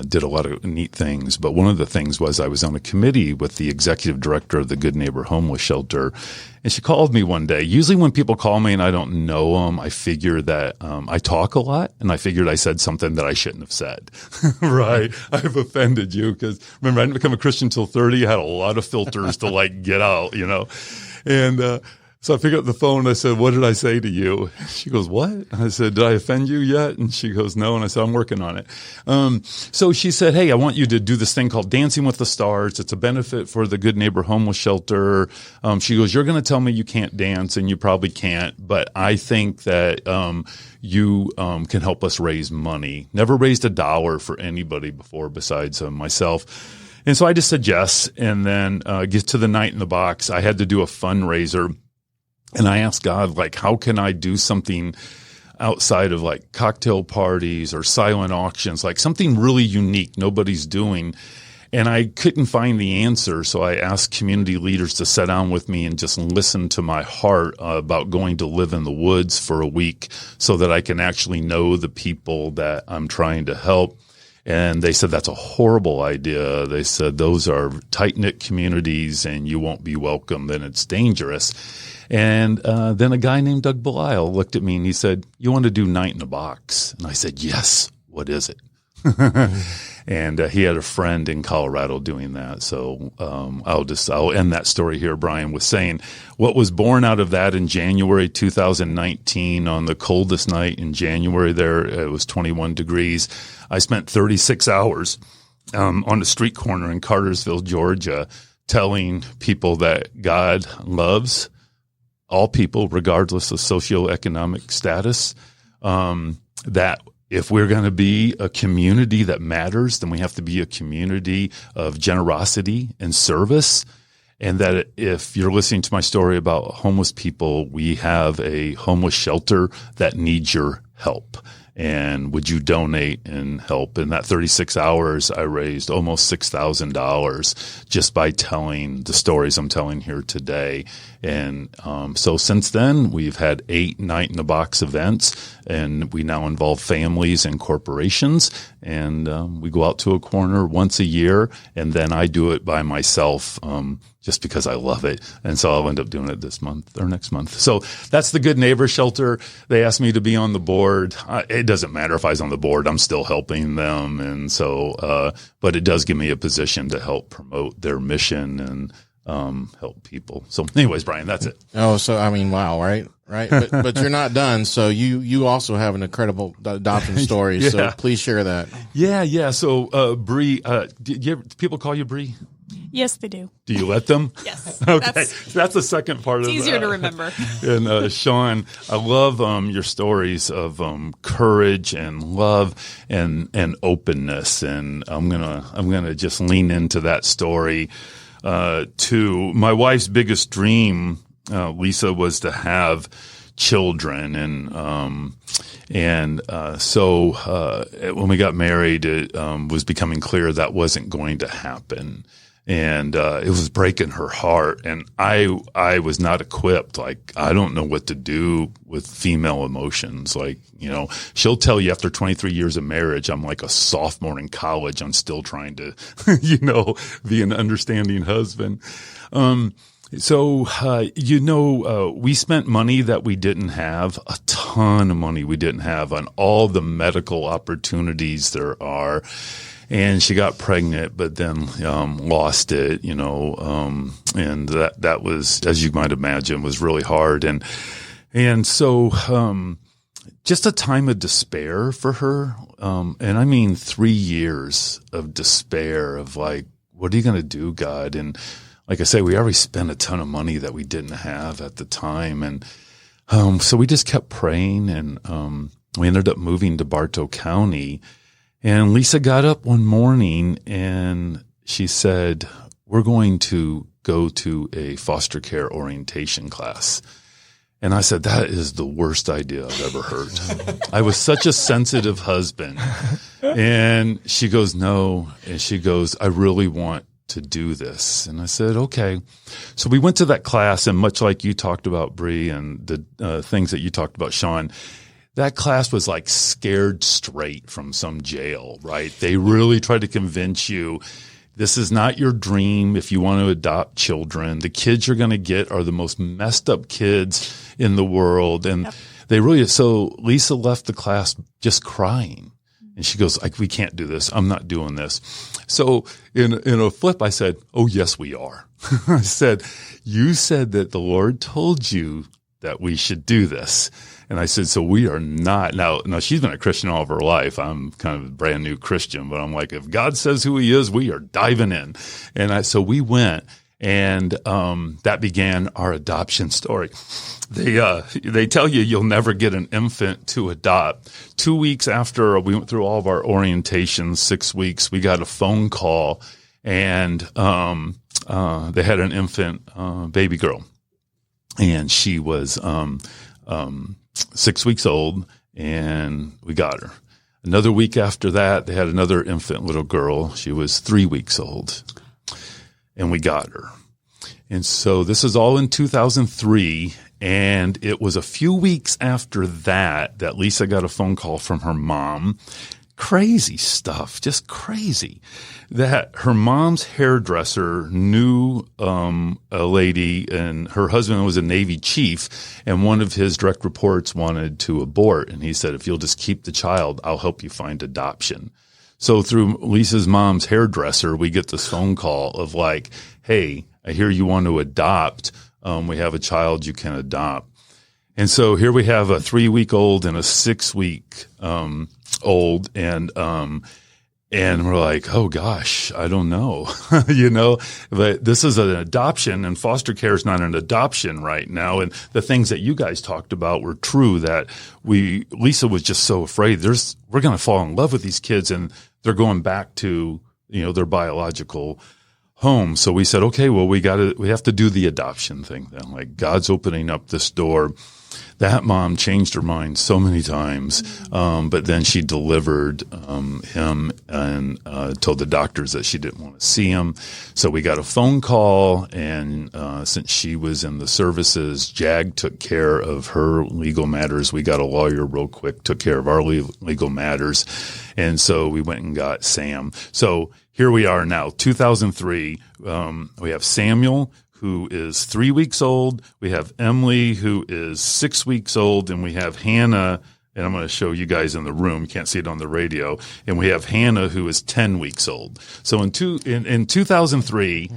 did a lot of neat things. But one of the things was I was on a committee with the executive director of the Good Neighbor Homeless Shelter. And she called me one day. Usually when people call me and I don't know them, I figure that I talk a lot. And I figured I said something that I shouldn't have said. Right. I've offended you because remember, I didn't become a Christian till 30. I had a lot of filters to like get out, And so I picked up the phone and I said, "What did I say to you?" She goes, "What?" I said, "Did I offend you yet?" And she goes, "No." And I said, "I'm working on it." So she said, "Hey, I want you to do this thing called Dancing with the Stars. It's a benefit for the Good Neighbor Homeless Shelter." She goes, "You're going to tell me you can't dance and you probably can't, but I think that you can help us raise money." Never raised $1 for anybody before besides myself. And so I just said yes. And then get to the night in the box. I had to do a fundraiser. And I asked God, like, how can I do something outside of like cocktail parties or silent auctions, like something really unique nobody's doing? And I couldn't find the answer. So I asked community leaders to sit down with me and just listen to my heart about going to live in the woods for a week so that I can actually know the people that I'm trying to help. And they said, that's a horrible idea. They said, those are tight-knit communities and you won't be welcome, then it's dangerous. And then a guy named Doug Belisle looked at me and he said, "You want to do Night in a Box?" And I said, "Yes. What is it?" And he had a friend in Colorado doing that. So I'll end that story here. Brian was saying what was born out of that in January 2019 on the coldest night in January there, it was 21 degrees. I spent 36 hours on a street corner in Cartersville, Georgia, telling people that God loves all people, regardless of socioeconomic status, that if we're going to be a community that matters, then we have to be a community of generosity and service. And that if you're listening to my story about homeless people, we have a homeless shelter that needs your help. And would you donate and help? In that 36 hours, I raised almost $6,000 just by telling the stories I'm telling here today. And so since then, we've had 8 Night in a Box events, and we now involve families and corporations. And we go out to a corner once a year, and then I do it by myself just because I love it. And so I'll end up doing it this month or next month. So that's the Good Neighbor Shelter. They asked me to be on the board. It doesn't matter if I was on the board. I'm still helping them. And so, but it does give me a position to help promote their mission and help people. So anyways, Brian, that's it. Oh, so I mean, wow, right? But you're not done. So you also have an incredible adoption story. Yeah. So please share that. Yeah. So, Bree, do people call you Bree? Yes, they do. Do you let them? Yes. Okay. That's the second part of it. It's easier to remember. And Sean, I love your stories of courage and love and openness. And I'm gonna just lean into that story too. My wife's biggest dream, Lisa, was to have children, and so when we got married, it was becoming clear that wasn't going to happen. And it was breaking her heart. And I was not equipped. Like, I don't know what to do with female emotions. Like, she'll tell you after 23 years of marriage, I'm like a sophomore in college. I'm still trying to, be an understanding husband. So, we spent money that we didn't have, a ton of money we didn't have on all the medical opportunities there are. And she got pregnant, but then lost it, and that was, as you might imagine, was really hard. And so just a time of despair for her. And I mean 3 years of despair of like, what are you going to do, God? And like I say, we already spent a ton of money that we didn't have at the time. And so we just kept praying, and we ended up moving to Bartow County. And Lisa got up one morning and she said, "We're going to go to a foster care orientation class." And I said, "That is the worst idea I've ever heard." I was such a sensitive husband. And she goes, "No." And she goes, "I really want to do this." And I said, "Okay." So we went to that class, and much like you talked about, Bree, and the things that you talked about, Sean, that class was like scared straight from some jail, right? They really tried to convince you this is not your dream if you want to adopt children. The kids you're going to get are the most messed up kids in the world. And so Lisa left the class just crying. And she goes, like, we can't do this. I'm not doing this. So in a flip, I said, oh, yes, we are. I said, you said that the Lord told you that we should do this. And I said, so we are not. Now, she's been a Christian all of her life. I'm kind of a brand new Christian, but I'm like, if God says who he is, we are diving in. And so we went, and that began our adoption story. They tell you you'll never get an infant to adopt. 2 weeks after we went through all of our orientations, 6 weeks, we got a phone call, and they had an infant baby girl, and she was 6 weeks old, and we got her. Another week after that, they had another infant little girl. She was 3 weeks old, and we got her. And so this is all in 2003, and it was a few weeks after that Lisa got a phone call from her mom. Crazy stuff, just crazy. That her mom's hairdresser knew a lady, and her husband was a Navy chief, and one of his direct reports wanted to abort. And he said, if you'll just keep the child, I'll help you find adoption. So through Lisa's mom's hairdresser, we get this phone call of like, hey, I hear you want to adopt. We have a child you can adopt. And so here we have a 3-week-old and a 6-week old, and we're like, oh gosh, I don't know, but this is an adoption, and foster care is not an adoption right now. And the things that you guys talked about were true, that Lisa was just so afraid we're going to fall in love with these kids, and they're going back to, their biological home. So we said, okay, well, we have to do the adoption thing then. Like, God's opening up this door. That mom changed her mind so many times, but then she delivered him and told the doctors that she didn't want to see him. So we got a phone call, and since she was in the services, Jag took care of her legal matters. We got a lawyer real quick, took care of our legal matters, and so we went and got Sam. So here we are now, 2003. We have Samuel, who is 3 weeks old. We have Emily, who is 6 weeks old, and we have Hannah, and I'm going to show you guys in the room. You can't see it on the radio. And we have Hannah, who is 10 weeks old. So in 2003,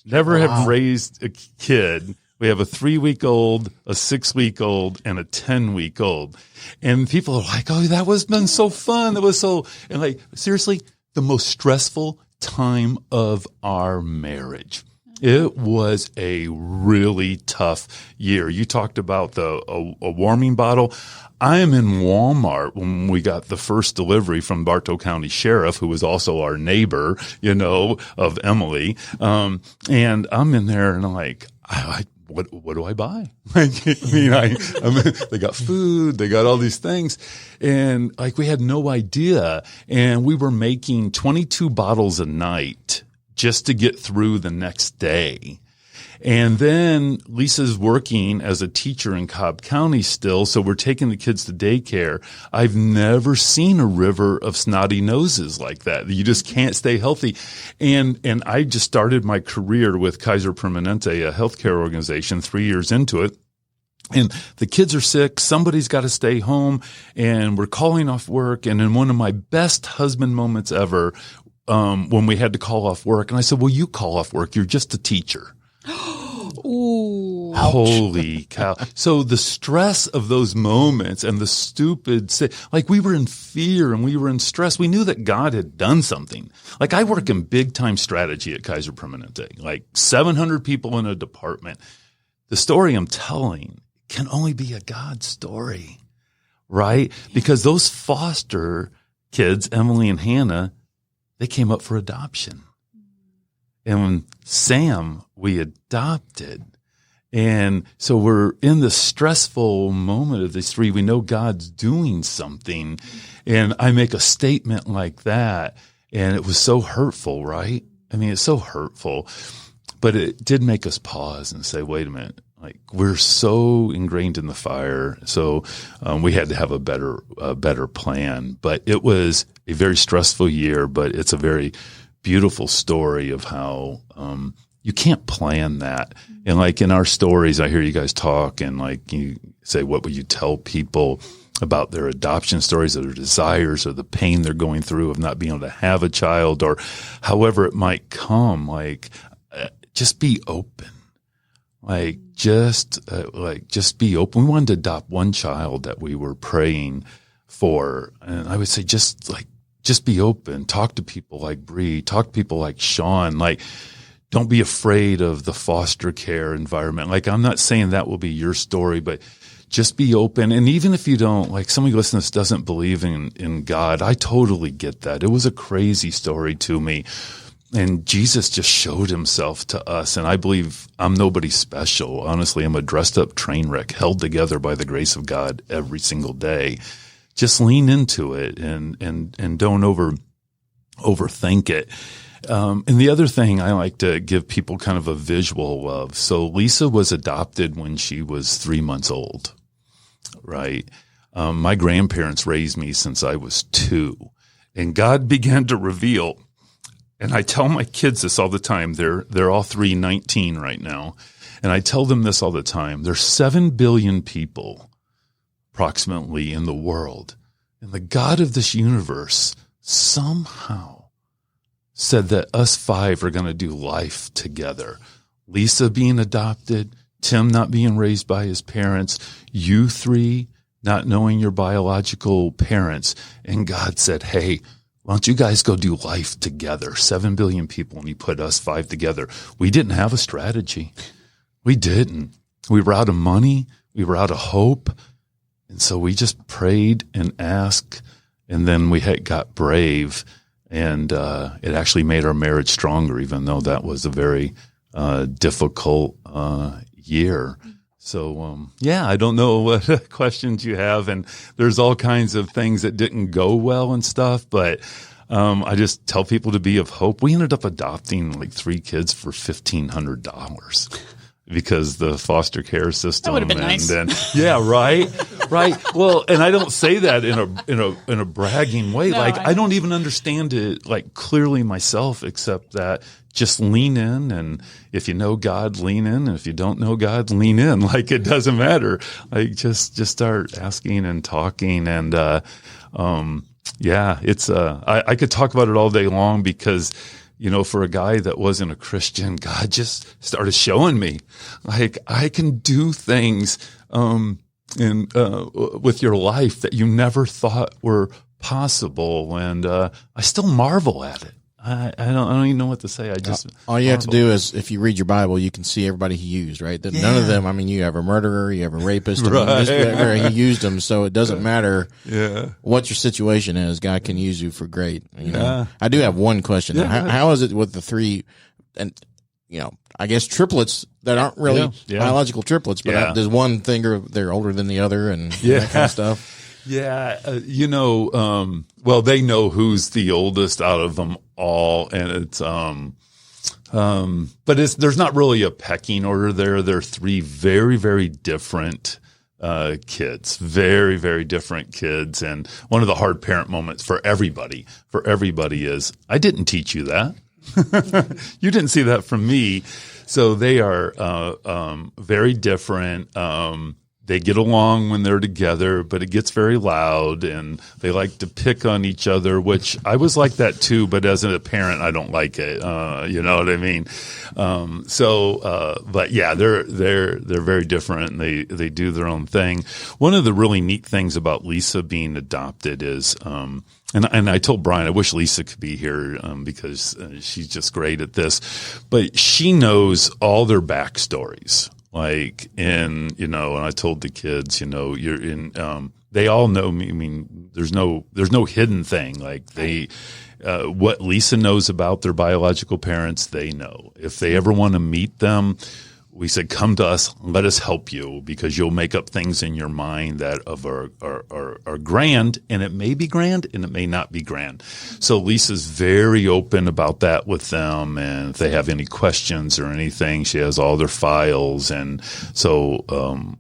never have raised a kid. We have a 3-week-old, a 6-week-old, and a 10-week-old. And people are like, oh, that was been so fun. That was so, and like, seriously, the most stressful time of our marriage. It was a really tough year. You talked about a warming bottle. I am in Walmart when we got the first delivery from Bartow County Sheriff, who was also our neighbor, of Emily. And I'm in there, and I'm like, what do I buy? They got food, they got all these things. And like, we had no idea. And we were making 22 bottles a night just to get through the next day. And then Lisa's working as a teacher in Cobb County still, so we're taking the kids to daycare. I've never seen a river of snotty noses like that. You just can't stay healthy. And I just started my career with Kaiser Permanente, a healthcare organization, 3 years into it. And the kids are sick. Somebody's got to stay home, and we're calling off work. And in one of my best husband moments ever, when we had to call off work, and I said, well, you call off work. You're just a teacher. Ooh. Holy cow. So the stress of those moments and the stupid, like, we were in fear and we were in stress. We knew that God had done something. Like, I work in big time strategy at Kaiser Permanente, like 700 people in a department. The story I'm telling can only be a God story, right? Because those foster kids, Emily and Hannah, they came up for adoption. And when Sam, we adopted. And so we're in the stressful moment of these three. We know God's doing something. And I make a statement like that, and it was so hurtful, right? I mean, it's so hurtful. But it did make us pause and say, wait a minute. Like, we're so ingrained in the fire. So we had to have a better plan. But it was a very stressful year, but it's a very beautiful story of how you can't plan that. And like in our stories, I hear you guys talk and like you say, what would you tell people about their adoption stories or their desires or the pain they're going through of not being able to have a child or however it might come? Like, just be open. Just be open. We wanted to adopt one child that we were praying for. And I would say, just be open. Talk to people like Bree. Talk to people like Sean. Like, don't be afraid of the foster care environment. Like, I'm not saying that will be your story, but just be open. And even if you don't, like, somebody listening to this doesn't believe in God, I totally get that. It was a crazy story to me. And Jesus just showed himself to us. And I believe I'm nobody special. Honestly, I'm a dressed up train wreck held together by the grace of God every single day. Just lean into it and don't overthink it. And the other thing I like to give people kind of a visual of. So Lisa was adopted when she was 3 months old, right? My grandparents raised me since I was 2, and God began to reveal. And I tell my kids this all the time. They're all 19 right now. And I tell them this all the time. There's 7 billion people approximately in the world. And the God of this universe somehow said that us 5 are going to do life together. Lisa being adopted, Tim not being raised by his parents, you 3 not knowing your biological parents. And God said, hey, why don't you guys go do life together? 7 billion people, and he put us 5 together. We didn't have a strategy. We didn't. We were out of money. We were out of hope. And so we just prayed and asked, and then we got brave, and it actually made our marriage stronger, even though that was a very difficult year. So, I don't know what questions you have, and there's all kinds of things that didn't go well and stuff, but I just tell people to be of hope. We ended up adopting like 3 kids for $1,500 because the foster care system. That would have been nice. Yeah, right. Well, and I don't say that in a bragging way. No, like, I don't even understand it like clearly myself, except that just lean in, and if you know God, lean in, and if you don't know God, lean in. Like, it doesn't matter. Like, just start asking and talking, and it's I could talk about it all day long because, you know, for a guy that wasn't a Christian, God just started showing me, like, I can do things with your life that you never thought were possible, and I still marvel at it. I don't even know what to say. I just all you have to do is, if you read your Bible, you can see everybody he used, right? None of them. I mean, you have a murderer, you have a rapist, right. He used them, so it doesn't matter what your situation is. God can use you for great. You know? I do have one question. How is it with the 3, and I guess triplets that aren't really biological triplets, but there's one thing they're older than the other, and that kind of stuff. Yeah, well, they know who's the oldest out of them all, and it's but there's not really a pecking order there. They're 3 very, very different kids, very, very different kids, and one of the hard parent moments for everybody is, I didn't teach you that. You didn't see that from me. So they are very different. They get along when they're together, but it gets very loud, and they like to pick on each other, which I was like that too, but as a parent, I don't like it. You know what I mean? But yeah, they're very different, and they do their own thing. One of the really neat things about Lisa being adopted is, and I told Brian, I wish Lisa could be here, because she's just great at this, but she knows all their backstories. Like, and I told the kids, you're in, they all know me. I mean, there's no hidden thing. Like, what Lisa knows about their biological parents, they know. If they ever want to meet them, we said, come to us, let us help you, because you'll make up things in your mind that are grand, and it may be grand and it may not be grand. So Lisa's very open about that with them. And if they have any questions or anything, she has all their files. And so,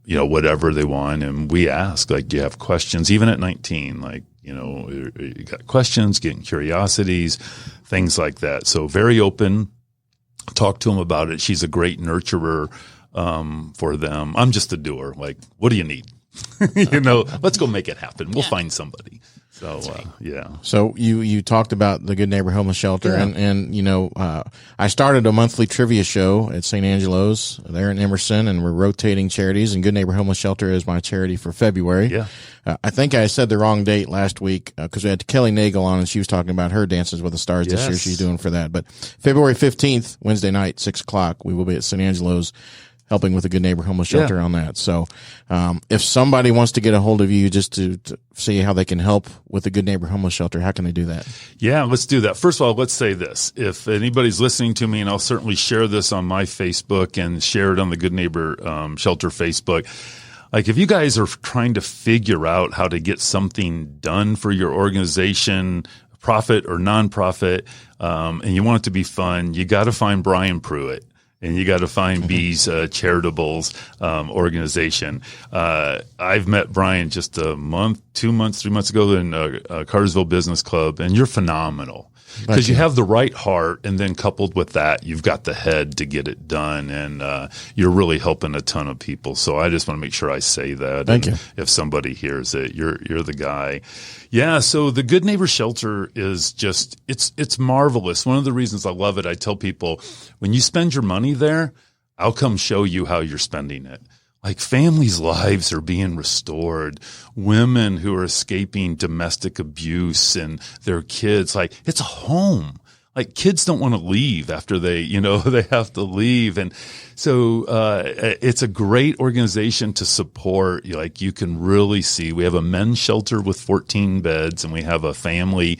whatever they want. And we ask, like, do you have questions? Even at 19, like, you got questions, getting curiosities, things like that. So very open. Talk to them about it. She's a great nurturer for them. I'm just a doer. Like, what do you need? Let's go make it happen. We'll find somebody. So, yeah. So you talked about the Good Neighbor Homeless Shelter, and I started a monthly trivia show at St. Angelo's there in Emerson, and we're rotating charities, and Good Neighbor Homeless Shelter is my charity for February. Yeah. I think I said the wrong date last week because we had Kelly Neig on, and she was talking about her Dances with the Stars this year. She's doing for that. But February 15th, Wednesday night, 6:00, we will be at St. Angelo's helping with the Good Neighbor Homeless Shelter on that. So if somebody wants to get a hold of you just to see how they can help with the Good Neighbor Homeless Shelter, how can they do that? Yeah, let's do that. First of all, let's say this. If anybody's listening to me, and I'll certainly share this on my Facebook and share it on the Good Neighbor Shelter Facebook, like, if you guys are trying to figure out how to get something done for your organization, profit or nonprofit, and you want it to be fun, you got to find Brian Pruitt. And you got to find B's Charitables organization. I've met Brian just a month, 2 months, 3 months ago in Cartersville Business Club, and you're phenomenal. Because you have the right heart, and then coupled with that, you've got the head to get it done, and you're really helping a ton of people. So I just want to make sure I say that. Thank you. If somebody hears it, you're the guy. Yeah, so the Good Neighbor Shelter is just, it's marvelous. One of the reasons I love it, I tell people, when you spend your money there, I'll come show you how you're spending it. Like, families' lives are being restored. Women who are escaping domestic abuse and their kids, like, it's a home. Like, kids don't want to leave after they have to leave. And so, it's a great organization to support. Like, you can really see, we have a men's shelter with 14 beds, and we have a family,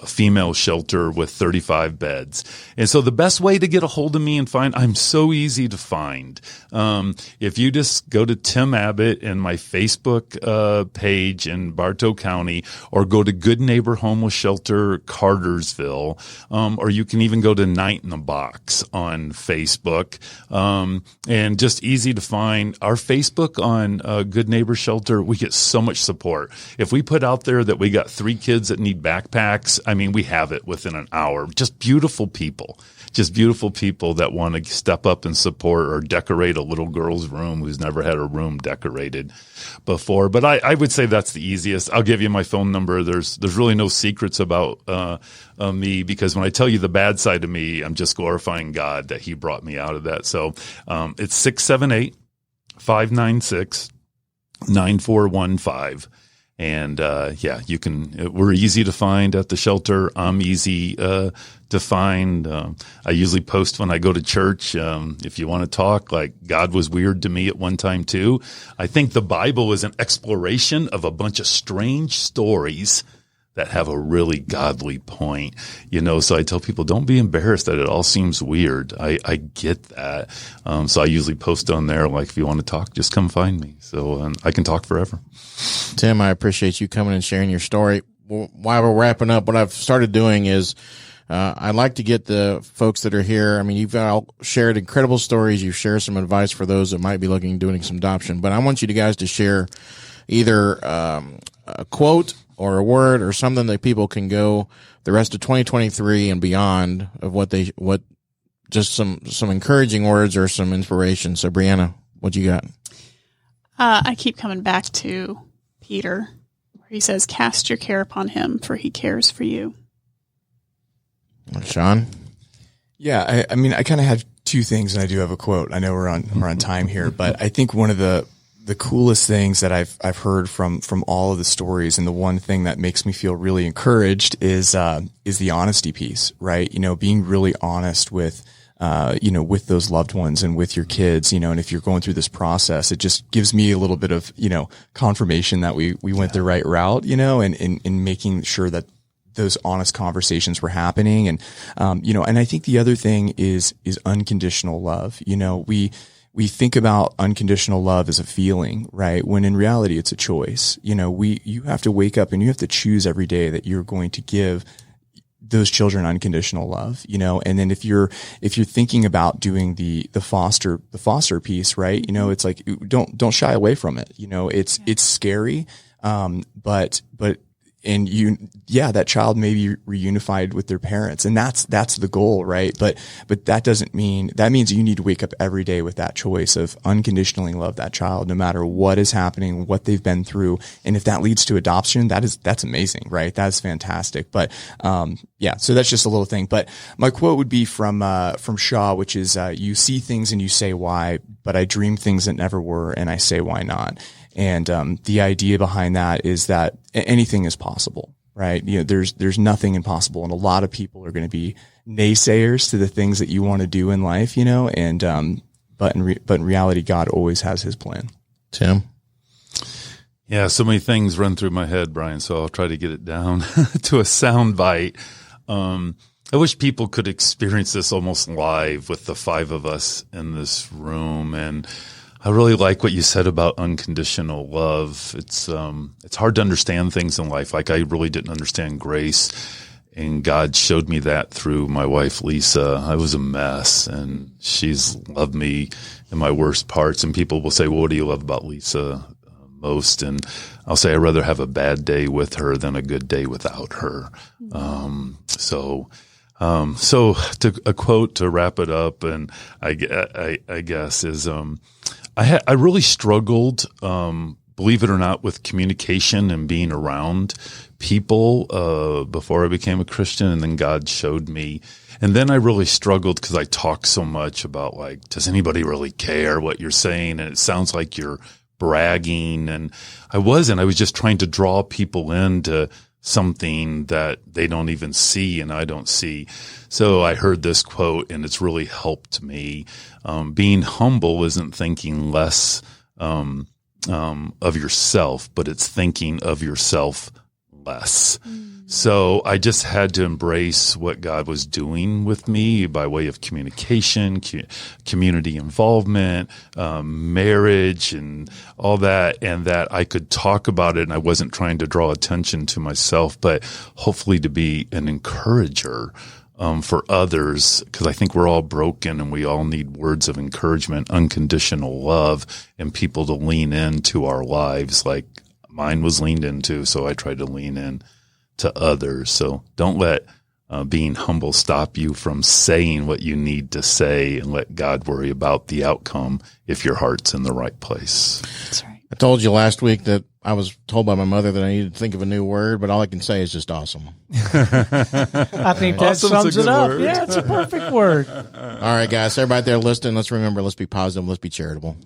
female shelter with 35 beds. And so the best way to get a hold of me and find, I'm so easy to find. If you just go to Tim Abbott and my Facebook, page in Bartow County, or go to Good Neighbor Homeless Shelter, Cartersville, or you can even go to Night in the Box on Facebook. And just easy to find. Our Facebook on Good Neighbor Shelter, we get so much support. If we put out there that we got 3 kids that need backpacks, I mean, we have it within an hour. Just beautiful people that want to step up and support or decorate a little girl's room who's never had a room decorated before. But I would say that's the easiest. I'll give you my phone number. There's really no secrets about me, because when I tell you the bad side of me, I'm just glorifying God that He brought me out of that. So it's 678-596-9415. And you can. We're easy to find at the shelter. I'm easy to find. I usually post when I go to church. If you want to talk, like, God was weird to me at one time too. I think the Bible is an exploration of a bunch of strange stories that have a really godly point, so I tell people, don't be embarrassed that it all seems weird. I get that. So I usually post on there, like, if you want to talk, just come find me. So I can talk forever. Tim, I appreciate you coming and sharing your story. While we're wrapping up, what I've started doing is I'd like to get the folks that are here. I mean, you've all shared incredible stories. You've shared some advice for those that might be looking at doing some adoption. But I want you guys to share either a quote or a word or something that people can go the rest of 2023 and beyond of just some encouraging words or some inspiration. So, Brianna, what you got? I keep coming back to Peter, where he says, "Cast your care upon Him, for He cares for you." Sean? Yeah, I mean, I kind of have 2 things, and I do have a quote. I know we're on time here, but I think one of the coolest things that I've heard from all of the stories, and the one thing that makes me feel really encouraged is the honesty piece, right? Being really honest with those loved ones and with your kids, and if you're going through this process, it just gives me a little bit of, confirmation that we went the right route, and in making sure that those honest conversations were happening. And, and I think the other thing is unconditional love. We think about unconditional love as a feeling, right? When in reality, it's a choice. You have to wake up and you have to choose every day that you're going to give those children unconditional love, and then if you're thinking about doing the foster piece, right? It's like, don't shy away from it. It's scary. But that child may be reunified with their parents, and that's the goal, right? But that means you need to wake up every day with that choice of unconditionally love that child, no matter what is happening, what they've been through. And if that leads to adoption, that's amazing, right? That's fantastic. But, so that's just a little thing. But my quote would be from Shaw, which is, you see things and you say why, but I dream things that never were, and I say why not. And the idea behind that is that anything is possible, right? There's nothing impossible, and a lot of people are going to be naysayers to the things that you want to do in life, and but in reality, God always has His plan. Tim? Yeah, so many things run through my head, Brian, so I'll try to get it down to a sound bite. I wish people could experience this almost live with the five of us in this room. And I really like what you said about unconditional love. It's hard to understand things in life. Like, I really didn't understand grace, and God showed me that through my wife, Lisa. I was a mess, and she's loved me in my worst parts. And people will say, well, what do you love about Lisa most? And I'll say, I'd rather have a bad day with her than a good day without her. So to a quote to wrap it up, and I guess is, I really struggled, believe it or not, with communication and being around people, before I became a Christian, and then God showed me. And then I really struggled because I talk so much about, like, does anybody really care what you're saying? And it sounds like you're bragging. And I wasn't. I was just trying to draw people into something that they don't even see and I don't see. So I heard this quote, and it's really helped me. Being humble isn't thinking less of yourself, but it's thinking of yourself less. So I just had to embrace what God was doing with me by way of communication, community involvement, marriage, and all that, and that I could talk about it, and I wasn't trying to draw attention to myself, but hopefully to be an encourager for others, because I think we're all broken and we all need words of encouragement, unconditional love, and people to lean into our lives like mine was leaned into. So I tried to lean in to others. So don't let being humble stop you from saying what you need to say, and let God worry about the outcome if your heart's in the right place. That's right. I told you last week that I was told by my mother that I needed to think of a new word, but all I can say is just awesome. I think that sums it up. Word. Yeah, it's a perfect word. All right, guys, everybody there listening, let's remember, let's be positive, let's be charitable.